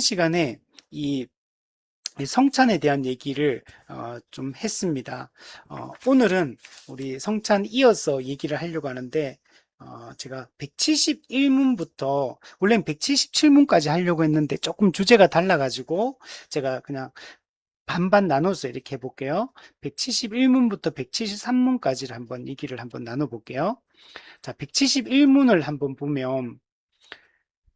시간에 이 성찬에 대한 얘기를 좀 했습니다. 오늘은 우리 성찬 이어서 얘기를 하려고 하는데 제가 171문부터 원래는 177문까지 하려고 했는데 조금 주제가 달라가지고 제가 그냥 반반 나눠서 이렇게 해볼게요. 171문부터 173문까지를 한번 얘기를 한번 나눠볼게요. 자, 171문을 한번 보면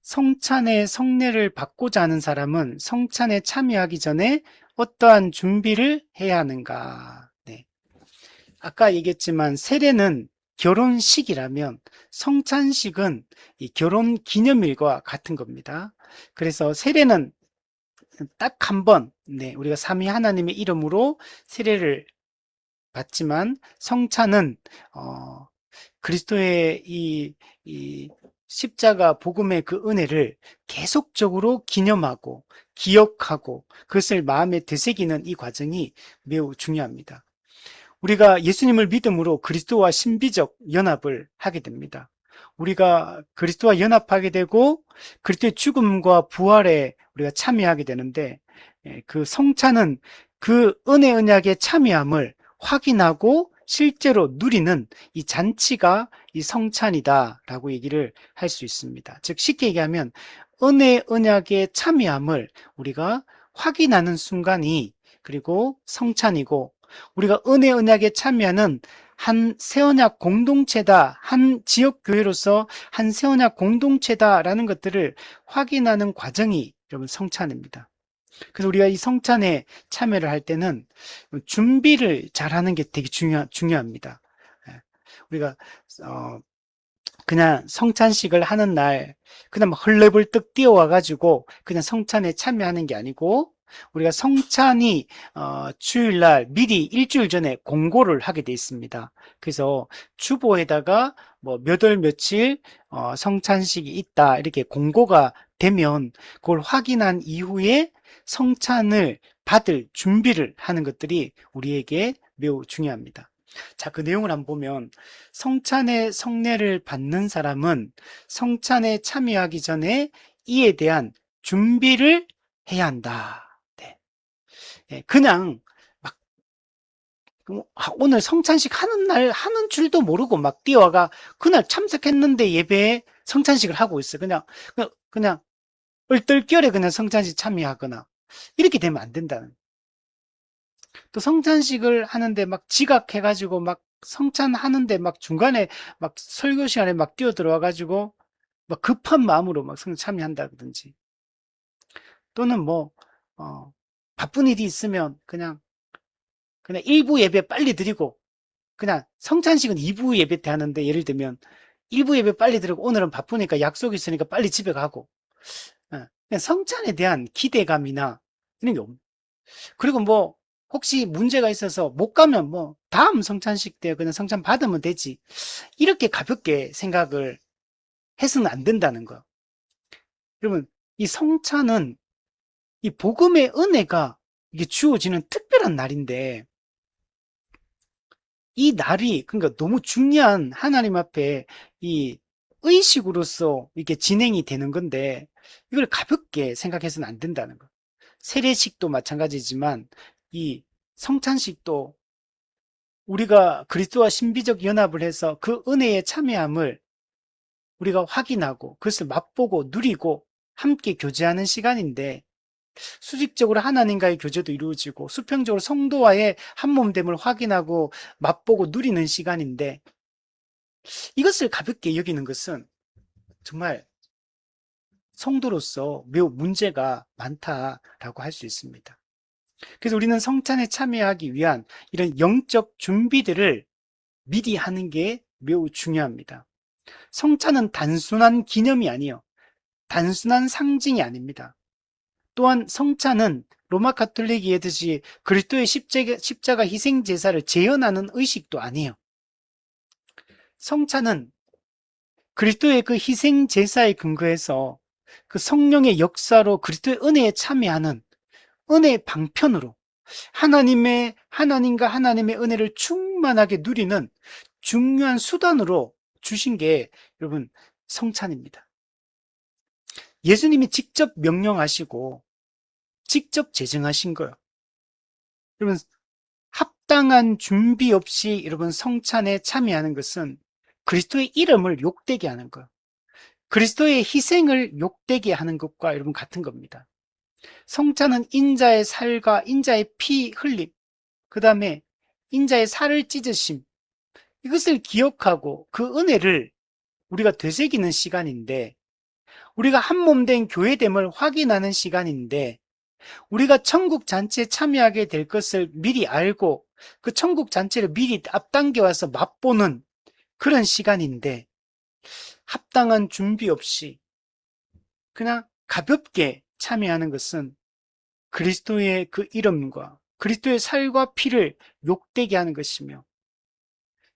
성찬의 성례를 받고자 하는 사람은 성찬에 참여하기 전에 어떠한 준비를 해야 하는가? 네. 아까 얘기했지만 세례는 결혼식이라면 성찬식은 이 결혼 기념일과 같은 겁니다. 그래서 세례는 딱 한 번, 네, 우리가 삼위 하나님의 이름으로 세례를 받지만 성찬은 그리스도의 이 십자가 복음의 그 은혜를 계속적으로 기념하고 기억하고 그것을 마음에 되새기는 이 과정이 매우 중요합니다. 우리가 예수님을 믿음으로 그리스도와 신비적 연합을 하게 됩니다. 우리가 그리스도와 연합하게 되고 그리스도의 죽음과 부활에 우리가 참여하게 되는데 그 성찬은 그 은혜 언약의 참여함을 확인하고 실제로 누리는 이 잔치가 이 성찬이다라고 얘기를 할 수 있습니다. 즉 쉽게 얘기하면 은혜 언약의 참여함을 우리가 확인하는 순간이 그리고 성찬이고 우리가 은혜 언약에 참여하는 한 새언약 공동체다, 한 지역교회로서 한 새언약 공동체다라는 것들을 확인하는 과정이 여러분 성찬입니다. 그래서 우리가 이 성찬에 참여를 할 때는 준비를 잘하는 게 되게 중요합니다. 우리가 그냥 성찬식을 하는 날 그냥 헐레벌떡 뛰어와가지고 그냥 성찬에 참여하는 게 아니고 우리가 성찬이 주일날 미리 일주일 전에 공고를 하게 돼 있습니다. 그래서 주보에다가 뭐 몇 월 며칠 성찬식이 있다 이렇게 공고가 되면 그걸 확인한 이후에 성찬을 받을 준비를 하는 것들이 우리에게 매우 중요합니다. 자, 그 내용을 한번 보면 성찬의 성례를 받는 사람은 성찬에 참여하기 전에 이에 대한 준비를 해야 한다. 네. 그냥 막 오늘 성찬식 하는 날 하는 줄도 모르고 막 뛰어와가 그날 참석했는데 예배에 성찬식을 하고 있어요. 그냥 얼떨결에 그냥 성찬식 참여하거나 이렇게 되면 안 된다는. 또 성찬식을 하는데 막 지각해가지고 막 성찬하는데 막 중간에 막 설교 시간에 막 뛰어 들어와가지고 막 급한 마음으로 막 성찬 참여한다든지 또는 뭐 바쁜 일이 있으면 그냥 일부 예배 빨리 드리고 그냥 성찬식은 2부 예배 때 하는데 예를 들면 1부 예배 빨리 드리고 오늘은 바쁘니까 약속 있으니까 빨리 집에 가고 그냥 성찬에 대한 기대감이나 이런 게 없는. 그리고 뭐 혹시 문제가 있어서 못 가면 뭐 다음 성찬식 때 그냥 성찬 받으면 되지 이렇게 가볍게 생각을 해서는 안 된다는 거. 여러분 이 성찬은 이 복음의 은혜가 이게 주어지는 특별한 날인데 이 날이 그러니까 너무 중요한 하나님 앞에 이 의식으로서 이렇게 진행이 되는 건데 이걸 가볍게 생각해서는 안 된다는 거. 세례식도 마찬가지지만 이 성찬식도 우리가 그리스도와 신비적 연합을 해서 그 은혜에 참여함을 우리가 확인하고 그것을 맛보고 누리고 함께 교제하는 시간인데 수직적으로 하나님과의 교제도 이루어지고 수평적으로 성도와의 한몸됨을 확인하고 맛보고 누리는 시간인데 이것을 가볍게 여기는 것은 정말 성도로서 매우 문제가 많다라고 할 수 있습니다. 그래서 우리는 성찬에 참여하기 위한 이런 영적 준비들을 미리 하는 게 매우 중요합니다. 성찬은 단순한 기념이 아니에요. 단순한 상징이 아닙니다. 또한 성찬은 로마 가톨릭이 하듯이 그리스도의 십자가 희생 제사를 재현하는 의식도 아니에요. 성찬은 그리스도의 그 희생 제사에 근거해서 그 성령의 역사로 그리스도의 은혜에 참여하는 은혜의 방편으로 하나님과 하나님의 은혜를 충만하게 누리는 중요한 수단으로 주신 게 여러분 성찬입니다. 예수님이 직접 명령하시고 직접 제정하신 거예요. 여러분, 합당한 준비 없이 여러분 성찬에 참여하는 것은 그리스도의 이름을 욕되게 하는 거예요. 그리스도의 희생을 욕되게 하는 것과 여러분 같은 겁니다. 성찬은 인자의 살과 인자의 피 흘림, 그 다음에 인자의 살을 찢으심, 이것을 기억하고 그 은혜를 우리가 되새기는 시간인데, 우리가 한 몸 된 교회됨을 확인하는 시간인데, 우리가 천국 잔치에 참여하게 될 것을 미리 알고 그 천국 잔치를 미리 앞당겨 와서 맛보는 그런 시간인데, 합당한 준비 없이 그냥 가볍게 참여하는 것은 그리스도의 그 이름과 그리스도의 살과 피를 욕되게 하는 것이며,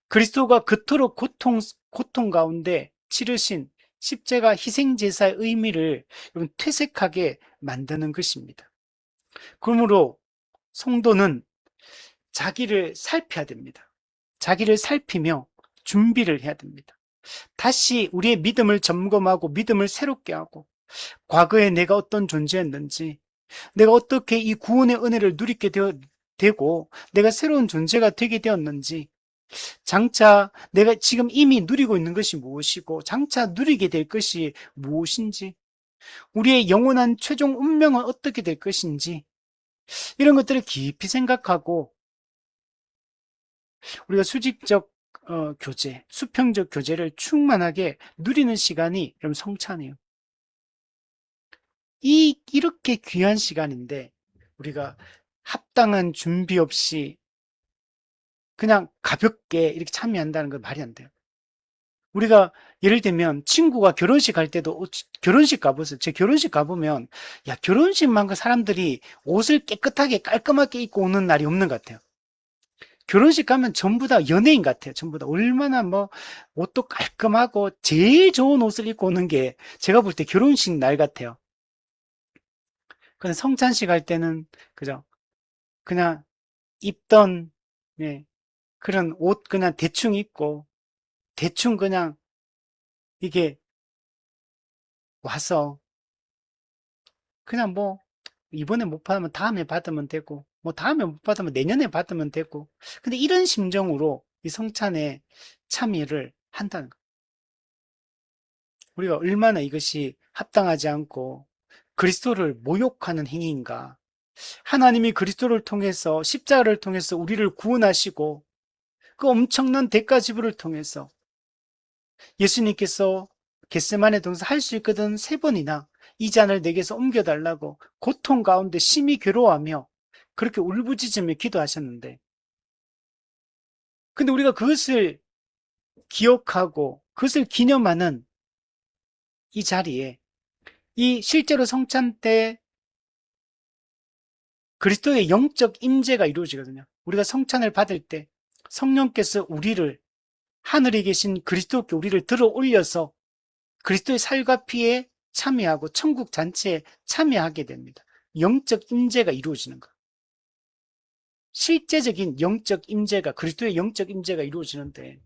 그리스도가 그토록 고통 가운데 치르신 십자가 희생제사의 의미를 여러분 퇴색하게 만드는 것입니다. 그러므로 성도는 자기를 살펴야 됩니다. 자기를 살피며 준비를 해야 됩니다. 다시 우리의 믿음을 점검하고 믿음을 새롭게 하고, 과거에 내가 어떤 존재였는지, 내가 어떻게 이 구원의 은혜를 누리게 되고 내가 새로운 존재가 되게 되었는지, 장차 내가 지금 이미 누리고 있는 것이 무엇이고 장차 누리게 될 것이 무엇인지, 우리의 영원한 최종 운명은 어떻게 될 것인지, 이런 것들을 깊이 생각하고 우리가 수직적 교제, 수평적 교제를 충만하게 누리는 시간이 여러분 성찬이에요. 이렇게 귀한 시간인데 우리가 합당한 준비 없이 그냥 가볍게 이렇게 참여한다는 건 말이 안 돼요. 우리가 예를 들면 친구가 결혼식 갈 때도, 결혼식 가보세요. 제 결혼식 가보면 야, 결혼식만큼 사람들이 옷을 깨끗하게 깔끔하게 입고 오는 날이 없는 것 같아요. 결혼식 가면 전부 다 연예인 같아요. 전부 다 얼마나 뭐 옷도 깔끔하고 제일 좋은 옷을 입고 오는 게 제가 볼 때 결혼식 날 같아요. 근데 성찬식 할 때는 그죠? 그냥 입던, 네, 그런 옷 그냥 대충 입고 대충 그냥 이게 와서 그냥 뭐 이번에 못 받으면 다음에 받으면 되고, 뭐 다음에 못 받으면 내년에 받으면 되고, 근데 이런 심정으로 이 성찬에 참여를 한다는 거예요. 우리가 얼마나 이것이 합당하지 않고 그리스도를 모욕하는 행위인가. 하나님이 그리스도를 통해서, 십자가를 통해서 우리를 구원하시고 그 엄청난 대가 지불을 통해서 예수님께서 겟세마네 동산 할 수 있거든 3번이나 이 잔을 내게서 옮겨달라고 고통 가운데 심히 괴로워하며 그렇게 울부짖으며 기도하셨는데, 근데 우리가 그것을 기억하고 그것을 기념하는 이 자리에, 이 실제로 성찬 때 그리스도의 영적 임재가 이루어지거든요. 우리가 성찬을 받을 때 성령께서 우리를, 하늘에 계신 그리스도께 우리를 들어 올려서 그리스도의 살과 피에 참여하고 천국 잔치에 참여하게 됩니다. 영적 임재가 이루어지는 것. 실제적인 영적 임재가, 그리스도의 영적 임재가 이루어지는데,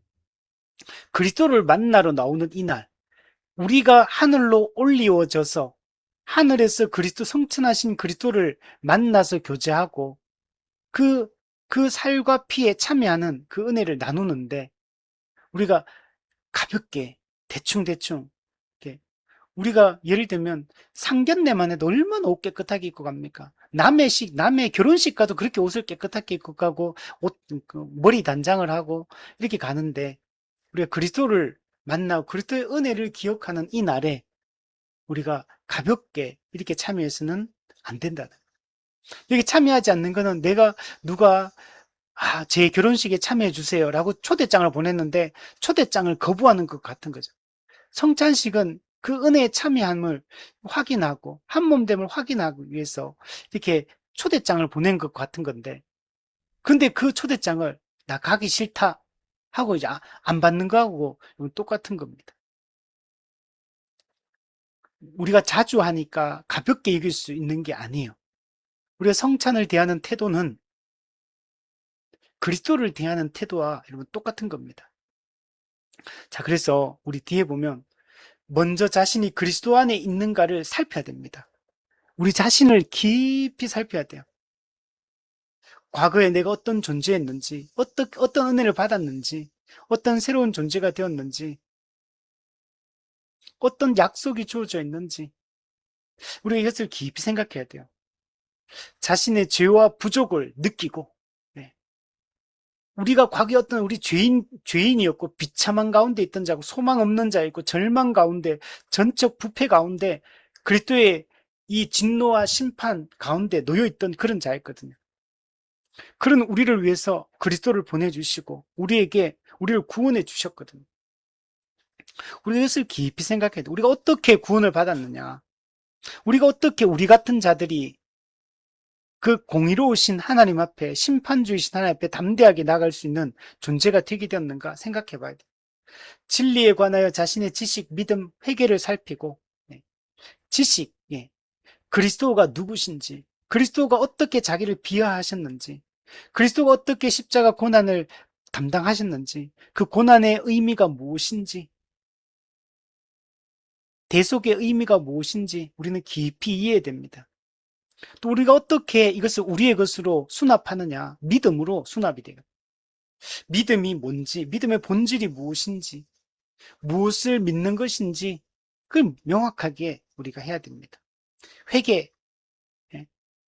그리스도를 만나러 나오는 이날, 우리가 하늘로 올리워져서 하늘에서 그리스도 성천하신 그리스도를 만나서 교제하고 그, 그 살과 피에 참여하는 그 은혜를 나누는데, 우리가 가볍게 대충대충 이렇게, 우리가 예를 들면 상견례만 해도 얼마나 옷 깨끗하게 입고 갑니까? 남의 결혼식 가도 그렇게 옷을 깨끗하게 입고 가고 그 머리 단장을 하고 이렇게 가는데, 우리가 그리스도를 만나고 그리스도의 은혜를 기억하는 이 날에 우리가 가볍게 이렇게 참여해서는 안 된다는 거예요. 여기 참여하지 않는 거는 내가 누가 제 결혼식에 참여해 주세요라고 초대장을 보냈는데 초대장을 거부하는 것 같은 거죠. 성찬식은 그 은혜에 참여함을 확인하고 한 몸됨을 확인하기 위해서 이렇게 초대장을 보낸 것 같은 건데, 근데 그 초대장을 나 가기 싫다 하고 이제 안 받는 거하고 똑같은 겁니다. 우리가 자주 하니까 가볍게 여길 수 있는 게 아니에요. 우리가 성찬을 대하는 태도는 그리스도를 대하는 태도와 여러분 똑같은 겁니다. 자, 그래서 우리 뒤에 보면 먼저 자신이 그리스도 안에 있는가를 살펴야 됩니다. 우리 자신을 깊이 살펴야 돼요. 과거에 내가 어떤 존재였는지, 어떤 은혜를 받았는지, 어떤 새로운 존재가 되었는지, 어떤 약속이 주어져 있는지, 우리가 이것을 깊이 생각해야 돼요. 자신의 죄와 부족을 느끼고, 네. 우리가 과거에 어떤 우리 죄인이었고, 비참한 가운데 있던 자고, 소망 없는 자였고, 절망 가운데, 전적 부패 가운데, 그리스도의 이 진노와 심판 가운데 놓여있던 그런 자였거든요. 그런 우리를 위해서 그리스도를 보내주시고, 우리를 구원해 주셨거든요. 우리가 이것을 깊이 생각해야 돼. 우리가 어떻게 구원을 받았느냐. 우리가 어떻게 우리 같은 자들이 그 공의로우신 하나님 앞에, 심판주이신 하나님 앞에 담대하게 나갈 수 있는 존재가 되게 되었는가 생각해 봐야 돼. 진리에 관하여 자신의 지식, 믿음, 회개를 살피고, 네. 지식, 예. 그리스도가 누구신지, 그리스도가 어떻게 자기를 비하하셨는지, 그리스도가 어떻게 십자가 고난을 담당하셨는지, 그 고난의 의미가 무엇인지, 대속의 의미가 무엇인지 우리는 깊이 이해됩니다. 또 우리가 어떻게 이것을 우리의 것으로 수납하느냐, 믿음으로 수납이 돼요. 믿음이 뭔지, 믿음의 본질이 무엇인지, 무엇을 믿는 것인지, 그걸 명확하게 우리가 해야 됩니다. 회개, 예.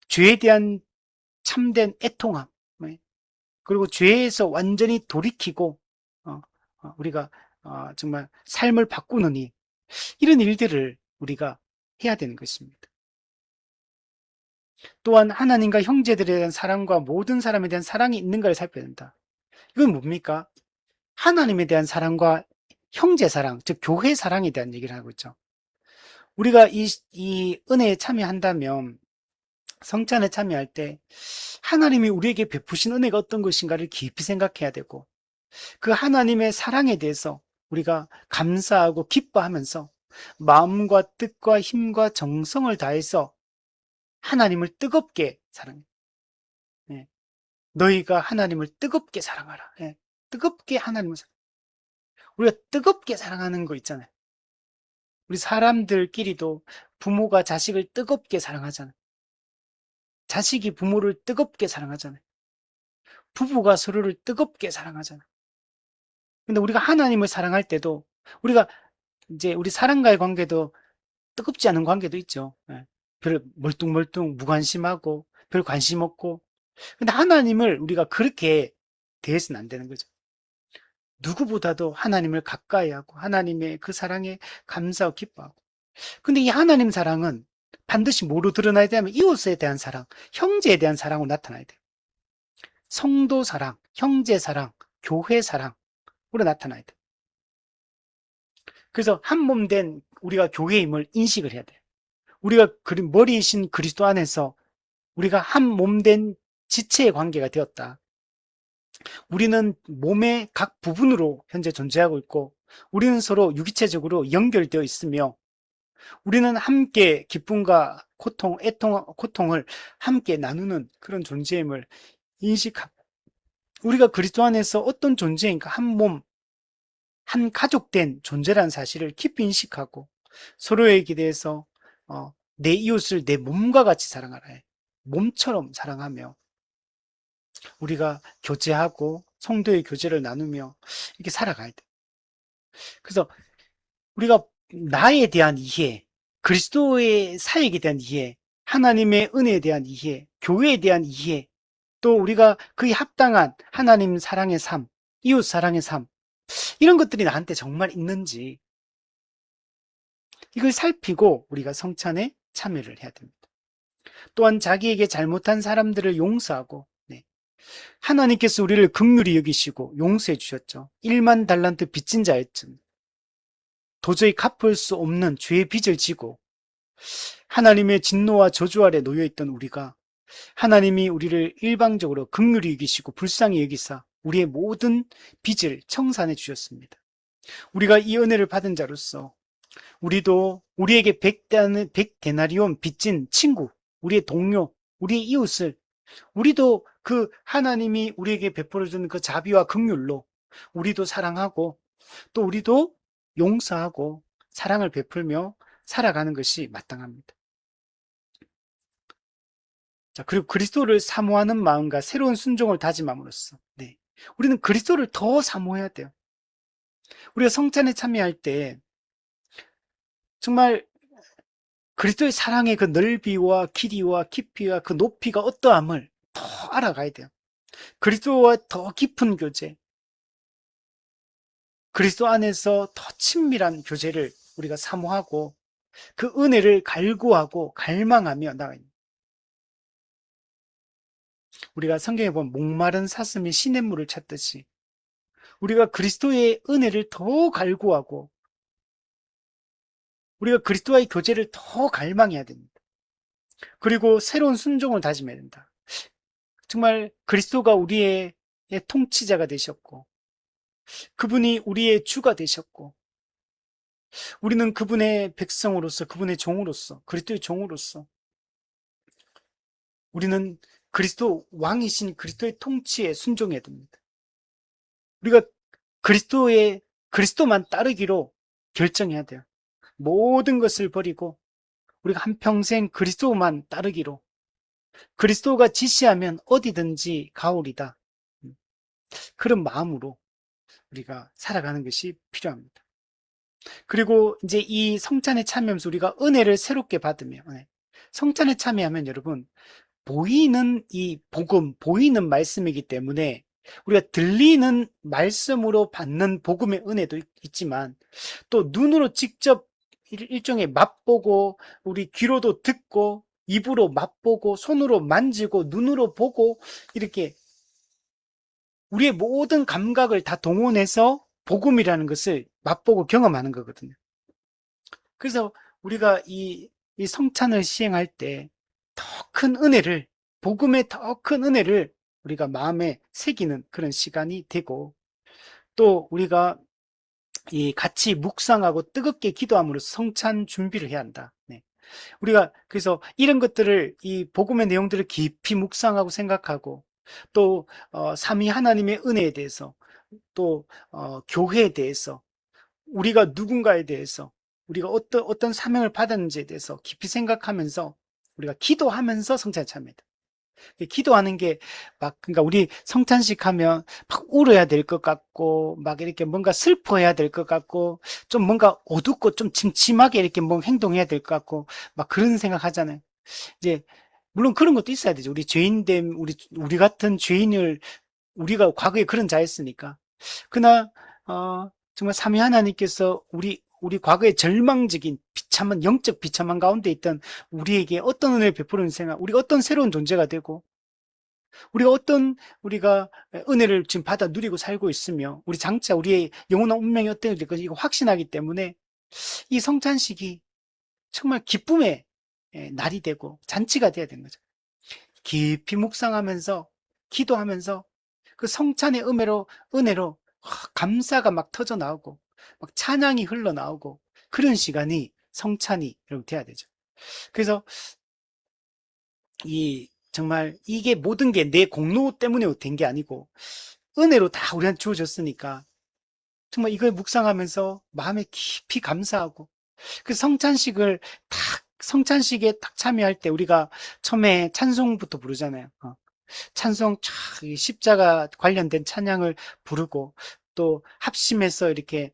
죄에 대한 참된 애통함, 예. 그리고 죄에서 완전히 돌이키고, 우리가 정말 삶을 바꾸는 일, 이런 일들을 우리가 해야 되는 것입니다. 또한 하나님과 형제들에 대한 사랑과 모든 사람에 대한 사랑이 있는가를 살펴야 된다. 이건 뭡니까? 하나님에 대한 사랑과 형제 사랑, 즉 교회 사랑에 대한 얘기를 하고 있죠. 우리가 이 은혜에 참여한다면, 성찬에 참여할 때 하나님이 우리에게 베푸신 은혜가 어떤 것인가를 깊이 생각해야 되고, 그 하나님의 사랑에 대해서 우리가 감사하고 기뻐하면서 마음과 뜻과 힘과 정성을 다해서 하나님을 뜨겁게 사랑해. 예. 너희가 하나님을 뜨겁게 사랑하라. 예. 뜨겁게 하나님을 우리가 뜨겁게 사랑하는 거 있잖아요. 우리 사람들끼리도 부모가 자식을 뜨겁게 사랑하잖아요. 자식이 부모를 뜨겁게 사랑하잖아요. 부부가 서로를 뜨겁게 사랑하잖아요. 근데 우리가 하나님을 사랑할 때도 우리가 이제 우리 사람과의 관계도 뜨겁지 않은 관계도 있죠. 예. 별 멀뚱멀뚱 무관심하고 별 관심 없고. 근데 하나님을 우리가 그렇게 대해서는 안 되는 거죠. 누구보다도 하나님을 가까이 하고 하나님의 그 사랑에 감사하고 기뻐하고. 근데 이 하나님 사랑은 반드시 뭐로 드러나야 되냐면 이웃에 대한 사랑, 형제에 대한 사랑으로 나타나야 돼요. 성도 사랑, 형제 사랑, 교회 사랑으로 나타나야 돼요. 그래서 한 몸 된 우리가 교회임을 인식을 해야 돼요. 우리가 머리이신 그리스도 안에서 우리가 한 몸 된 지체의 관계가 되었다. 우리는 몸의 각 부분으로 현재 존재하고 있고, 우리는 서로 유기체적으로 연결되어 있으며, 우리는 함께 기쁨과 고통을 함께 나누는 그런 존재임을 인식하고, 우리가 그리스도 안에서 어떤 존재인가, 한 몸, 한 가족된 존재라는 사실을 깊이 인식하고, 서로에게 대해서 내 이웃을 내 몸과 같이 사랑하라 해. 몸처럼 사랑하며 우리가 교제하고 성도의 교제를 나누며 이렇게 살아가야 돼. 그래서 우리가 나에 대한 이해, 그리스도의 사역에 대한 이해, 하나님의 은혜에 대한 이해, 교회에 대한 이해, 또 우리가 그에 합당한 하나님 사랑의 삶, 이웃 사랑의 삶, 이런 것들이 나한테 정말 있는지 이걸 살피고 우리가 성찬에 참여를 해야 됩니다. 또한 자기에게 잘못한 사람들을 용서하고, 네. 하나님께서 우리를 긍휼히 여기시고 용서해 주셨죠. 1만 달란트 빚진 자였죠. 도저히 갚을 수 없는 죄의 빚을 지고 하나님의 진노와 저주 아래 놓여있던 우리가 하나님이 우리를 일방적으로 긍휼히 여기시고 불쌍히 여기사 우리의 모든 빚을 청산해 주셨습니다. 우리가 이 은혜를 받은 자로서 우리도 우리에게 100데나리온 빚진 친구, 우리의 동료, 우리의 이웃을 우리도 그 하나님이 우리에게 베풀어 주는 그 자비와 긍휼로 우리도 사랑하고 또 우리도 용서하고 사랑을 베풀며 살아가는 것이 마땅합니다. 자, 그리고 그리스도를 사모하는 마음과 새로운 순종을 다짐함으로써, 네. 우리는 그리스도를 더 사모해야 돼요. 우리가 성찬에 참여할 때 정말 그리스도의 사랑의 그 넓이와 길이와 깊이와 그 높이가 어떠함을 더 알아가야 돼요. 그리스도와 더 깊은 교제, 그리스도 안에서 더 친밀한 교제를 우리가 사모하고 그 은혜를 갈구하고 갈망하며 나가야 됩니다. 우리가 성경에 보면 목마른 사슴이 시냇물을 찾듯이 우리가 그리스도의 은혜를 더 갈구하고 우리가 그리스도와의 교제를 더 갈망해야 됩니다. 그리고 새로운 순종을 다짐해야 된다. 정말 그리스도가 우리의 통치자가 되셨고 그분이 우리의 주가 되셨고 우리는 그분의 백성으로서 그분의 종으로서 그리스도의 종으로서 우리는 그리스도 왕이신 그리스도의 통치에 순종해야 됩니다. 우리가 그리스도만 따르기로 결정해야 돼요. 모든 것을 버리고 우리가 한평생 그리스도만 따르기로 그리스도가 지시하면 어디든지 가오리다. 그런 마음으로 우리가 살아가는 것이 필요합니다. 그리고 이제 이 성찬에 참여하면서 우리가 은혜를 새롭게 받으며 성찬에 참여하면 여러분 보이는 이 복음, 보이는 말씀이기 때문에 우리가 들리는 말씀으로 받는 복음의 은혜도 있지만 또 눈으로 직접 일종의 맛보고 우리 귀로도 듣고 입으로 맛보고 손으로 만지고 눈으로 보고 이렇게 우리의 모든 감각을 다 동원해서 복음이라는 것을 맛보고 경험하는 거거든요. 그래서 우리가 이 성찬을 시행할 때 더 큰 은혜를, 복음의 더 큰 은혜를 우리가 마음에 새기는 그런 시간이 되고 또 우리가 이 같이 묵상하고 뜨겁게 기도함으로써 성찬 준비를 해야 한다. 네. 우리가 그래서 이런 것들을 이 복음의 내용들을 깊이 묵상하고 생각하고 또 삼위 하나님의 은혜에 대해서 또 교회에 대해서 우리가 누군가에 대해서 우리가 어떤 사명을 받았는지에 대해서 깊이 생각하면서 우리가 기도하면서 성찬에 참여해야 돼. 기도하는 게 막 그러니까 우리 성찬식 하면 막 울어야 될 것 같고 막 이렇게 뭔가 슬퍼해야 될 것 같고 좀 뭔가 어둡고 좀 침침하게 이렇게 뭐 행동해야 될 것 같고 막 그런 생각 하잖아요. 이제 물론 그런 것도 있어야 되죠. 우리 죄인됨 우리 같은 죄인을 우리가 과거에 그런 자였으니까. 그러나 정말 삼위 하나님께서 우리 과거의 절망적인 비참한 영적 비참한 가운데 있던 우리에게 어떤 은혜를 베푸는 생각, 우리가 어떤 새로운 존재가 되고 우리가 은혜를 지금 받아 누리고 살고 있으며 우리 장차 우리의 영원한 운명이 어떻게 될 것인가 이거 확신하기 때문에 이 성찬식이 정말 기쁨의 날이 되고 잔치가 돼야 되는 거죠. 깊이 묵상하면서 기도하면서 그 성찬의 은혜로 감사가 막 터져 나오고 막 찬양이 흘러나오고 그런 시간이 성찬이 여러분 돼야 되죠. 그래서 정말 이게 모든 게 내 공로 때문에 된 게 아니고 은혜로 다 우리한테 주어졌으니까 정말 이걸 묵상하면서 마음에 깊이 감사하고 그 성찬식에 딱 참여할 때 우리가 처음에 찬송부터 부르잖아요. 찬송 십자가 관련된 찬양을 부르고 또 합심해서 이렇게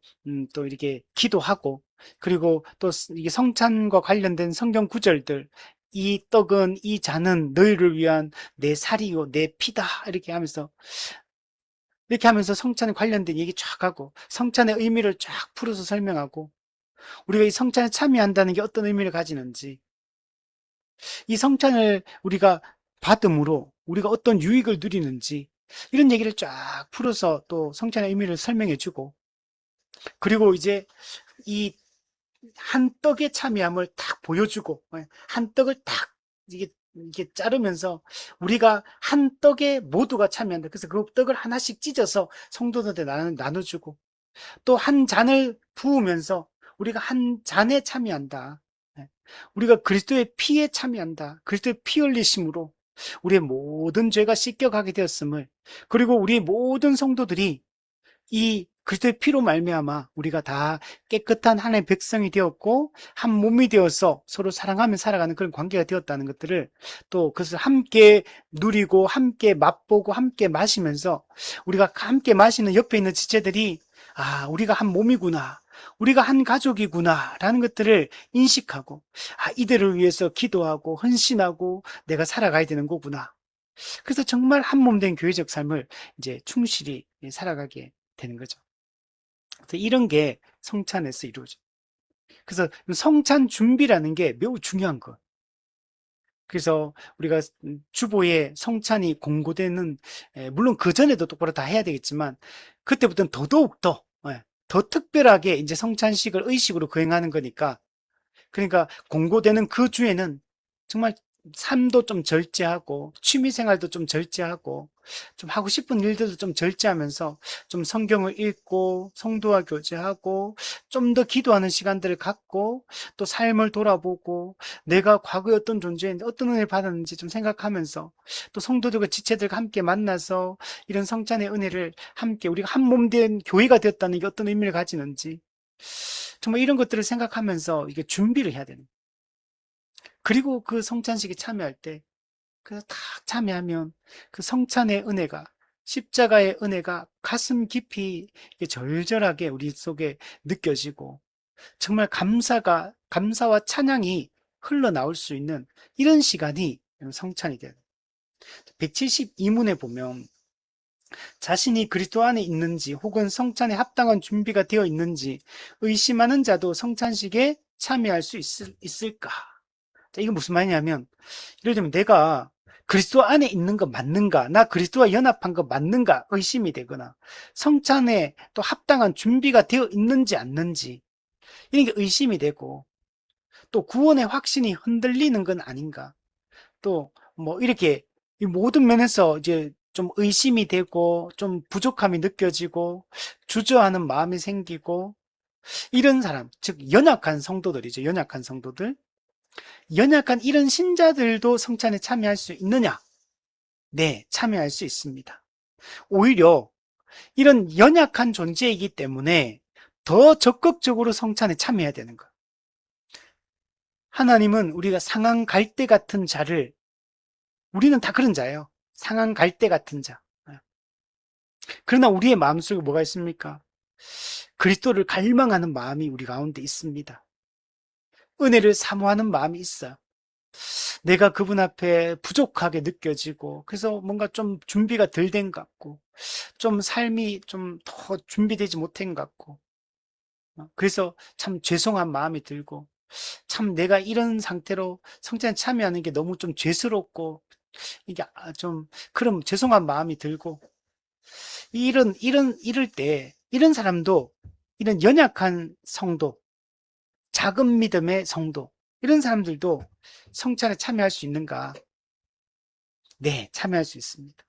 또 이렇게 기도하고 그리고 또 이게 성찬과 관련된 성경 구절들 이 떡은 이 잔은 너희를 위한 내 살이요 내 피다 이렇게 하면서 성찬에 관련된 얘기 쫙 하고 성찬의 의미를 쫙 풀어서 설명하고 우리가 이 성찬에 참여한다는 게 어떤 의미를 가지는지 이 성찬을 우리가 받음으로 우리가 어떤 유익을 누리는지 이런 얘기를 쫙 풀어서 또 성찬의 의미를 설명해 주고 그리고 이제 이 한 떡에 참여함을 딱 보여주고 한 떡을 딱 이게 자르면서 우리가 한 떡에 모두가 참여한다. 그래서 그 떡을 하나씩 찢어서 성도들한테 나눠주고 또 한 잔을 부으면서 우리가 한 잔에 참여한다. 우리가 그리스도의 피에 참여한다. 그리스도의 피 흘리심으로 우리의 모든 죄가 씻겨가게 되었음을 그리고 우리의 모든 성도들이 이 그리스도의 피로 말미암아 우리가 다 깨끗한 하나님의 백성이 되었고 한 몸이 되어서 서로 사랑하며 살아가는 그런 관계가 되었다는 것들을 또 그것을 함께 누리고 함께 맛보고 함께 마시면서 우리가 함께 마시는 옆에 있는 지체들이 아, 우리가 한 몸이구나. 우리가 한 가족이구나. 라는 것들을 인식하고 아, 이들을 위해서 기도하고 헌신하고 내가 살아가야 되는 거구나. 그래서 정말 한 몸 된 교회적 삶을 이제 충실히 살아가게 되는 거죠. 그래서 이런 게 성찬에서 이루어져. 그래서 성찬 준비라는 게 매우 중요한 거. 그래서 우리가 주보에 성찬이 공고되는, 물론 그 전에도 똑바로 다 해야 되겠지만 그때부터는 더더욱 더 특별하게 이제 성찬식을 의식으로 거행하는 거니까, 그러니까 공고되는 그 주에는 정말 삶도 좀 절제하고 취미 생활도 좀 절제하고 좀 하고 싶은 일들도 좀 절제하면서 좀 성경을 읽고 성도와 교제하고 좀 더 기도하는 시간들을 갖고 또 삶을 돌아보고 내가 과거에 어떤 존재인데 어떤 은혜를 받았는지 좀 생각하면서 또 성도들과 지체들과 함께 만나서 이런 성찬의 은혜를 함께 우리가 한 몸 된 교회가 되었다는 게 어떤 의미를 가지는지 정말 이런 것들을 생각하면서 이게 준비를 해야 되는 거예요. 그리고 그 성찬식에 참여할 때, 그래서 딱 참여하면 그 성찬의 은혜가, 십자가의 은혜가 가슴 깊이 절절하게 우리 속에 느껴지고, 정말 감사와 찬양이 흘러나올 수 있는 이런 시간이 성찬이 돼요. 172문에 보면 자신이 그리스도 안에 있는지 혹은 성찬에 합당한 준비가 되어 있는지 의심하는 자도 성찬식에 참여할 수 있을까? 자, 이건 무슨 말이냐면, 예를 들면 내가 그리스도 안에 있는 거 맞는가, 나 그리스도와 연합한 거 맞는가 의심이 되거나 성찬에 또 합당한 준비가 되어 있는지 않는지 이런 게 의심이 되고 또 구원의 확신이 흔들리는 건 아닌가, 또 뭐 이렇게 이 모든 면에서 이제 좀 의심이 되고 좀 부족함이 느껴지고 주저하는 마음이 생기고 이런 사람, 즉 연약한 성도들이죠. 연약한 이런 신자들도 성찬에 참여할 수 있느냐? 네, 참여할 수 있습니다. 오히려 이런 연약한 존재이기 때문에 더 적극적으로 성찬에 참여해야 되는 거예요. 하나님은 우리가 상한 갈대 같은 자를, 우리는 다 그런 자예요. 상한 갈대 같은 자. 그러나 우리의 마음속에 뭐가 있습니까? 그리스도를 갈망하는 마음이 우리 가운데 있습니다. 은혜를 사모하는 마음이 있어요. 내가 그분 앞에 부족하게 느껴지고 그래서 뭔가 좀 준비가 덜 된 것 같고 좀 삶이 좀 더 준비되지 못한 것 같고 그래서 참 죄송한 마음이 들고 참 내가 이런 상태로 성찬에 참여하는 게 너무 좀 죄스럽고 이게 좀 그런 죄송한 마음이 들고 이럴 때 이런 사람도 이런 연약한 성도, 작은 믿음의 성도, 이런 사람들도 성찬에 참여할 수 있는가? 네, 참여할 수 있습니다.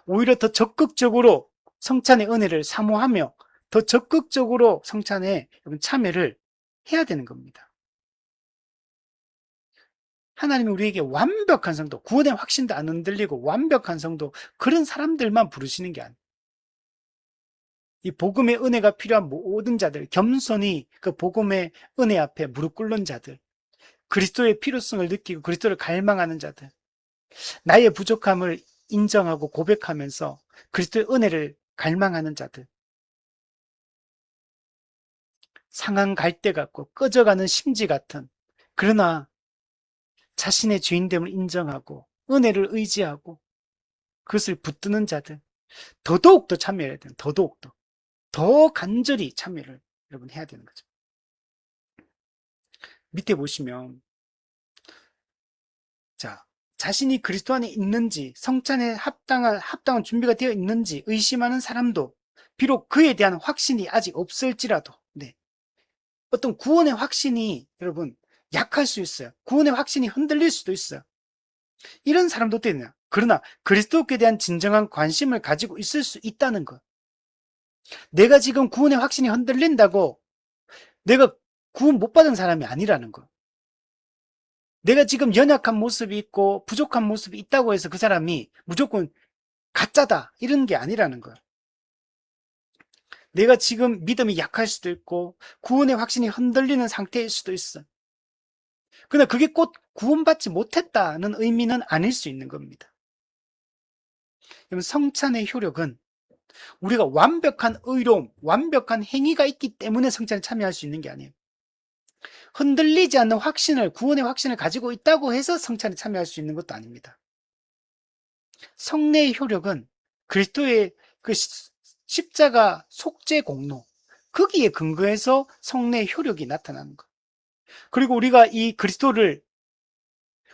오히려 더 적극적으로 성찬의 은혜를 사모하며 더 적극적으로 성찬에 참여를 해야 되는 겁니다. 하나님이 우리에게 완벽한 성도, 구원의 확신도 안 흔들리고 완벽한 성도, 그런 사람들만 부르시는 게 아니에요. 이 복음의 은혜가 필요한 모든 자들, 겸손히 그 복음의 은혜 앞에 무릎 꿇는 자들, 그리스도의 필요성을 느끼고 그리스도를 갈망하는 자들, 나의 부족함을 인정하고 고백하면서 그리스도의 은혜를 갈망하는 자들, 상한 갈대 같고 꺼져가는 심지 같은, 그러나 자신의 죄인됨을 인정하고 은혜를 의지하고 그것을 붙드는 자들, 더더욱 더 참여해야 돼요. 더더욱 더 간절히 참여를 여러분 해야 되는 거죠. 밑에 보시면 자, 자신이 그리스도 안에 있는지 성찬에 합당한 준비가 되어 있는지 의심하는 사람도 비록 그에 대한 확신이 아직 없을지라도 어떤 구원의 확신이 여러분 약할 수 있어요. 구원의 확신이 흔들릴 수도 있어요. 이런 사람도 어떻게 되냐? 그러나 그리스도께 대한 진정한 관심을 가지고 있을 수 있다는 것. 내가 지금 구원의 확신이 흔들린다고 내가 구원 못 받은 사람이 아니라는 것. 내가 지금 연약한 모습이 있고 부족한 모습이 있다고 해서 그 사람이 무조건 가짜다 이런 게 아니라는 거예요. 내가 지금 믿음이 약할 수도 있고 구원의 확신이 흔들리는 상태일 수도 있어. 그러나 그게 꼭 구원받지 못했다는 의미는 아닐 수 있는 겁니다. 그럼 성찬의 효력은 우리가 완벽한 의로움, 완벽한 행위가 있기 때문에 성찬에 참여할 수 있는 게 아니에요. 흔들리지 않는 확신을, 구원의 확신을 가지고 있다고 해서 성찬에 참여할 수 있는 것도 아닙니다. 성례의 효력은 그리스도의 그 십자가 속죄 공로, 거기에 근거해서 성례의 효력이 나타나는 것. 그리고 우리가 이 그리스도를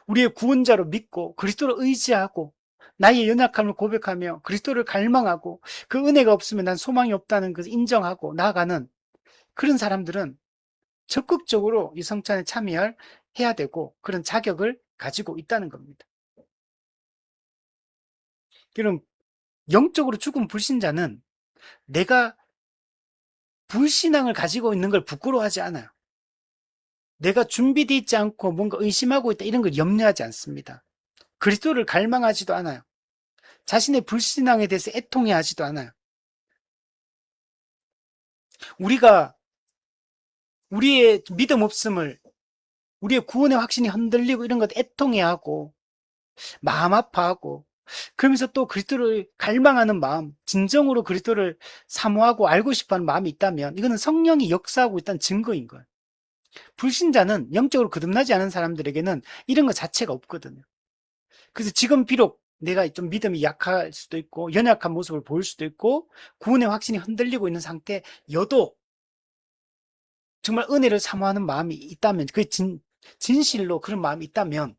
우리의 구원자로 믿고 그리스도를 의지하고 나의 연약함을 고백하며 그리스도를 갈망하고 그 은혜가 없으면 난 소망이 없다는 것을 인정하고 나아가는 그런 사람들은 적극적으로 이 성찬에 해야 되고 그런 자격을 가지고 있다는 겁니다. 그럼 영적으로 죽은 불신자는 내가 불신앙을 가지고 있는 걸 부끄러워하지 않아요. 내가 준비되어 있지 않고 뭔가 의심하고 있다 이런 걸 염려하지 않습니다. 그리스도를 갈망하지도 않아요. 자신의 불신앙에 대해서 애통해하지도 않아요. 우리가 우리의 믿음 없음을, 우리의 구원의 확신이 흔들리고 이런 것 애통해하고 마음 아파하고 그러면서 또 그리스도를 갈망하는 마음, 진정으로 그리스도를 사모하고 알고 싶어하는 마음이 있다면 이거는 성령이 역사하고 있다는 증거인 거예요. 불신자는 영적으로 거듭나지 않은 사람들에게는 이런 것 자체가 없거든요. 그래서 지금 비록 내가 좀 믿음이 약할 수도 있고 연약한 모습을 보일 수도 있고 구원의 확신이 흔들리고 있는 상태여도 정말 은혜를 사모하는 마음이 있다면 그 진실로 그런 마음이 있다면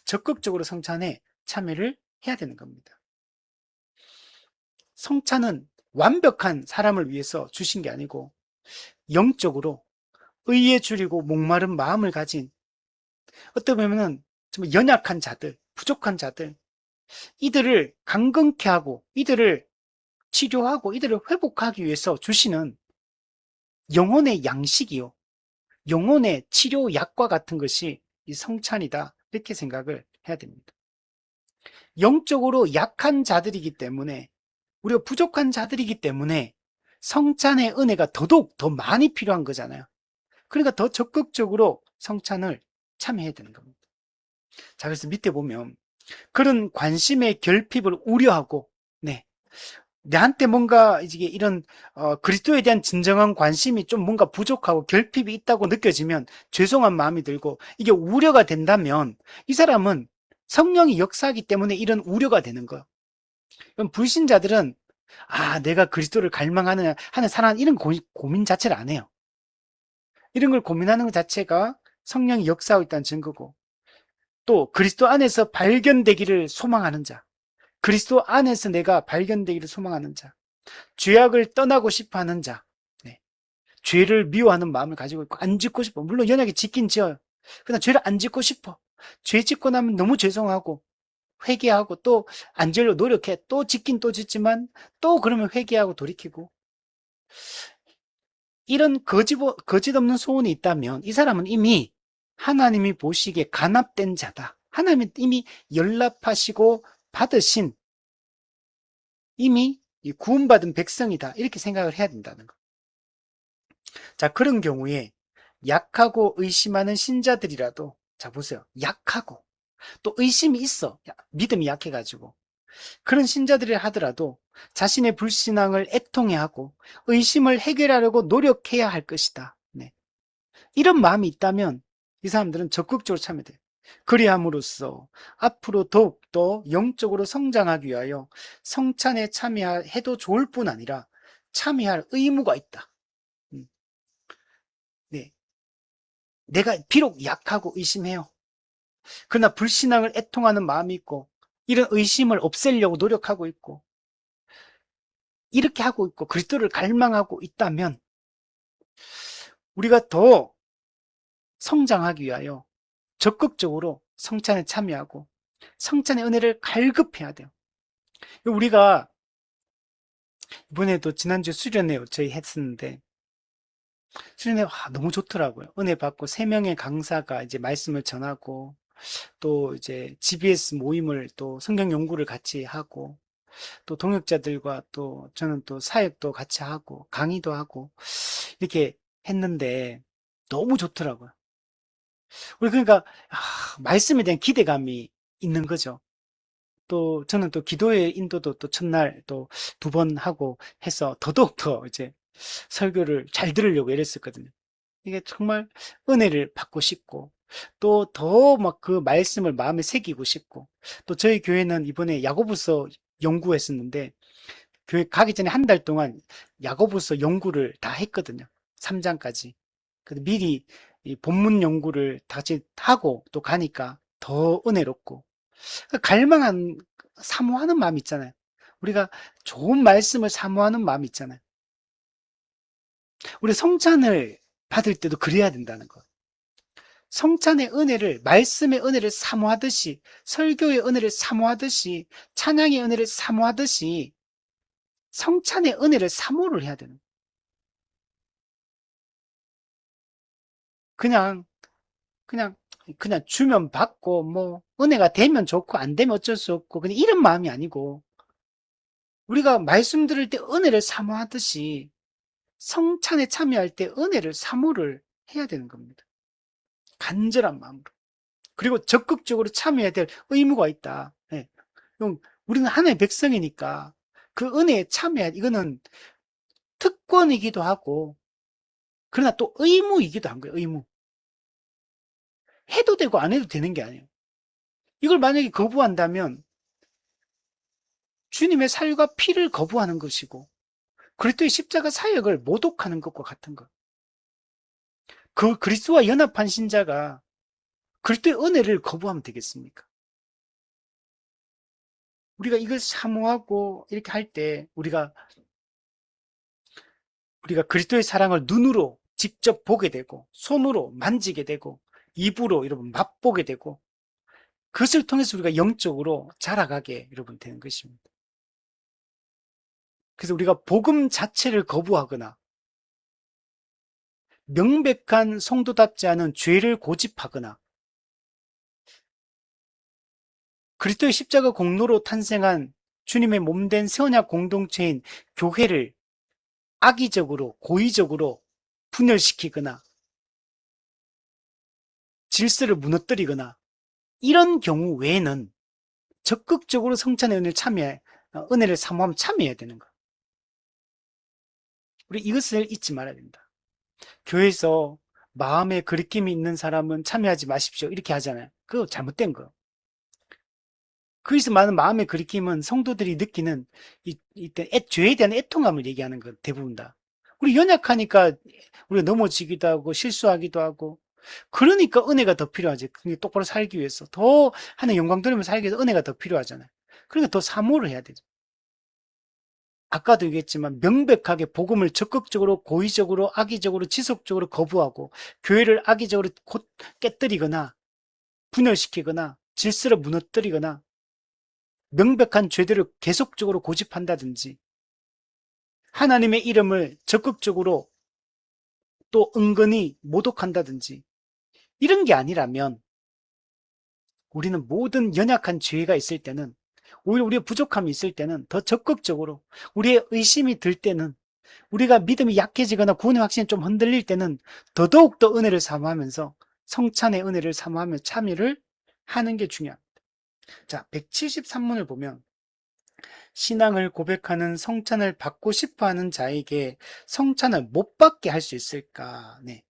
적극적으로 성찬에 참여를 해야 되는 겁니다. 성찬은 완벽한 사람을 위해서 주신 게 아니고 영적으로 의에 줄이고 목마른 마음을 가진 어떻게 보면은 정말 연약한 자들, 부족한 자들 이들을 강건케 하고 이들을 치료하고 이들을 회복하기 위해서 주시는 영혼의 양식이요. 영혼의 치료 약과 같은 것이 이 성찬이다. 이렇게 생각을 해야 됩니다. 영적으로 약한 자들이기 때문에 우리가 부족한 자들이기 때문에 성찬의 은혜가 더더욱 더 많이 필요한 거잖아요. 그러니까 더 적극적으로 성찬을 참여해야 되는 겁니다. 자, 그래서 밑에 보면 그런 관심의 결핍을 우려하고 네, 나한테 뭔가 이게 이런 그리스도에 대한 진정한 관심이 좀 뭔가 부족하고 결핍이 있다고 느껴지면 죄송한 마음이 들고 이게 우려가 된다면 이 사람은 성령이 역사하기 때문에 이런 우려가 되는 거예요. 그럼 불신자들은 내가 그리스도를 갈망하느냐 하는 사람 이런 고민 자체를 안 해요. 이런 걸 고민하는 것 자체가 성령이 역사하고 있다는 증거고 또 그리스도 안에서 발견되기를 소망하는 자, 그리스도 안에서 내가 발견되기를 소망하는 자, 죄악을 떠나고 싶어하는 자, 네. 죄를 미워하는 마음을 가지고 있고 안 짓고 싶어. 물론 연약에 짓긴 지어요. 그러나 죄를 안 짓고 싶어. 죄 짓고 나면 너무 죄송하고 회개하고 또 안 지으려고 노력해. 또 짓긴 또 짓지만 또 그러면 회개하고 돌이키고 이런 거짓 없는 소원이 있다면 이 사람은 이미 하나님이 보시기에 간합된 자다. 하나님이 이미 연락하시고 받으신 이미 구원받은 백성이다. 이렇게 생각을 해야 된다는 거. 자, 그런 경우에 약하고 의심하는 신자들이라도 자, 보세요. 약하고 또 의심이 있어. 믿음이 약해가지고. 그런 신자들이 하더라도 자신의 불신앙을 애통해하고 의심을 해결하려고 노력해야 할 것이다. 네. 이런 마음이 있다면 이 사람들은 적극적으로 참여돼요. 그리함으로써 앞으로 더욱더 영적으로 성장하기 위하여 성찬에 참여해도 좋을 뿐 아니라 참여할 의무가 있다. 네. 내가 비록 약하고 의심해요. 그러나 불신앙을 애통하는 마음이 있고 이런 의심을 없애려고 노력하고 있고 이렇게 하고 있고 그리스도를 갈망하고 있다면 우리가 더 성장하기 위하여 적극적으로 성찬에 참여하고 성찬의 은혜를 갈급해야 돼요. 우리가 이번에도 지난주 수련회 저희 했었는데 수련회 너무 좋더라고요. 은혜 받고 3명의 강사가 이제 말씀을 전하고 또 이제 GBS 모임을 또 성경 연구를 같이 하고 또 동역자들과 또 저는 또 사역도 같이 하고 강의도 하고 이렇게 했는데 너무 좋더라고요. 우리 그러니까 말씀에 대한 기대감이 있는 거죠. 또 저는 또 기도의 인도도 또 첫날 또 두 번 하고 해서 더더욱 더 이제 설교를 잘 들으려고 애랬었거든요. 이게 정말 은혜를 받고 싶고 또 더 막 그 말씀을 마음에 새기고 싶고 또 저희 교회는 이번에 야고보서 연구했었는데 교회 가기 전에 한 달 동안 야고보서 연구를 다 했거든요. 3장까지. 그래서 미리 이 본문 연구를 다 같이 하고 또 가니까 더 은혜롭고 갈망한 사모하는 마음 있잖아요. 우리가 좋은 말씀을 사모하는 마음 있잖아요. 우리 성찬을 받을 때도 그래야 된다는 거. 성찬의 은혜를, 말씀의 은혜를 사모하듯이, 설교의 은혜를 사모하듯이, 찬양의 은혜를 사모하듯이, 성찬의 은혜를 사모를 해야 되는 거예요. 그냥, 그냥, 그냥 주면 받고, 뭐, 은혜가 되면 좋고, 안 되면 어쩔 수 없고, 그냥 이런 마음이 아니고, 우리가 말씀 들을 때 은혜를 사모하듯이, 성찬에 참여할 때 은혜를 사모를 해야 되는 겁니다. 간절한 마음으로. 그리고 적극적으로 참여해야 될 의무가 있다. 예. 우리는 하나님의 백성이니까 그 은혜에 참여해야, 이거는 특권이기도 하고, 그러나 또 의무이기도 한 거예요, 의무. 해도 되고 안 해도 되는 게 아니에요. 이걸 만약에 거부한다면 주님의 살과 피를 거부하는 것이고, 그리스도의 십자가 사역을 모독하는 것과 같은 것. 그 그리스도와 연합한 신자가 그리스도의 은혜를 거부하면 되겠습니까? 우리가 이걸 사모하고 이렇게 할 때 우리가 그리스도의 사랑을 눈으로 직접 보게 되고 손으로 만지게 되고 입으로 여러분 맛보게 되고 그것을 통해서 우리가 영적으로 자라가게 여러분 되는 것입니다. 그래서 우리가 복음 자체를 거부하거나 명백한 성도답지 않은 죄를 고집하거나 그리스도의 십자가 공로로 탄생한 주님의 몸된 세언약 공동체인 교회를 악의적으로 고의적으로 분열시키거나 질서를 무너뜨리거나 이런 경우 외에는 적극적으로 성찬의 은혜를 사모하면 참여해야 되는 거예요. 우리 이것을 잊지 말아야 된다. 교회에서 마음에 거리낌이 있는 사람은 참여하지 마십시오. 이렇게 하잖아요. 그거 잘못된 거예요. 그래서 많은 마음의 거리낌은 성도들이 느끼는 이때 죄에 대한 애통함을 얘기하는 거 대부분 다. 우리 연약하니까 우리가 넘어지기도 하고 실수하기도 하고 그러니까 은혜가 더 필요하지. 똑바로 살기 위해서 더 하는 영광 돌리면서 살기 위해서 은혜가 더 필요하잖아요. 그러니까 더 사모를 해야 되죠. 아까도 얘기했지만 명백하게 복음을 적극적으로 고의적으로 악의적으로 지속적으로 거부하고 교회를 악의적으로 깨뜨리거나 분열시키거나 질서를 무너뜨리거나 명백한 죄들을 계속적으로 고집한다든지 하나님의 이름을 적극적으로 또 은근히 모독한다든지 이런 게 아니라면 우리는 모든 연약한 죄가 있을 때는 오히려 우리의 부족함이 있을 때는 더 적극적으로 우리의 의심이 들 때는 우리가 믿음이 약해지거나 구원의 확신이 좀 흔들릴 때는 더더욱 더 은혜를 사모하면서 성찬의 은혜를 사모하며 참여를 하는 게 중요합니다. 자, 173문을 보면 신앙을 고백하는 성찬을 받고 싶어 하는 자에게 성찬을 못 받게 할 수 있을까? 네.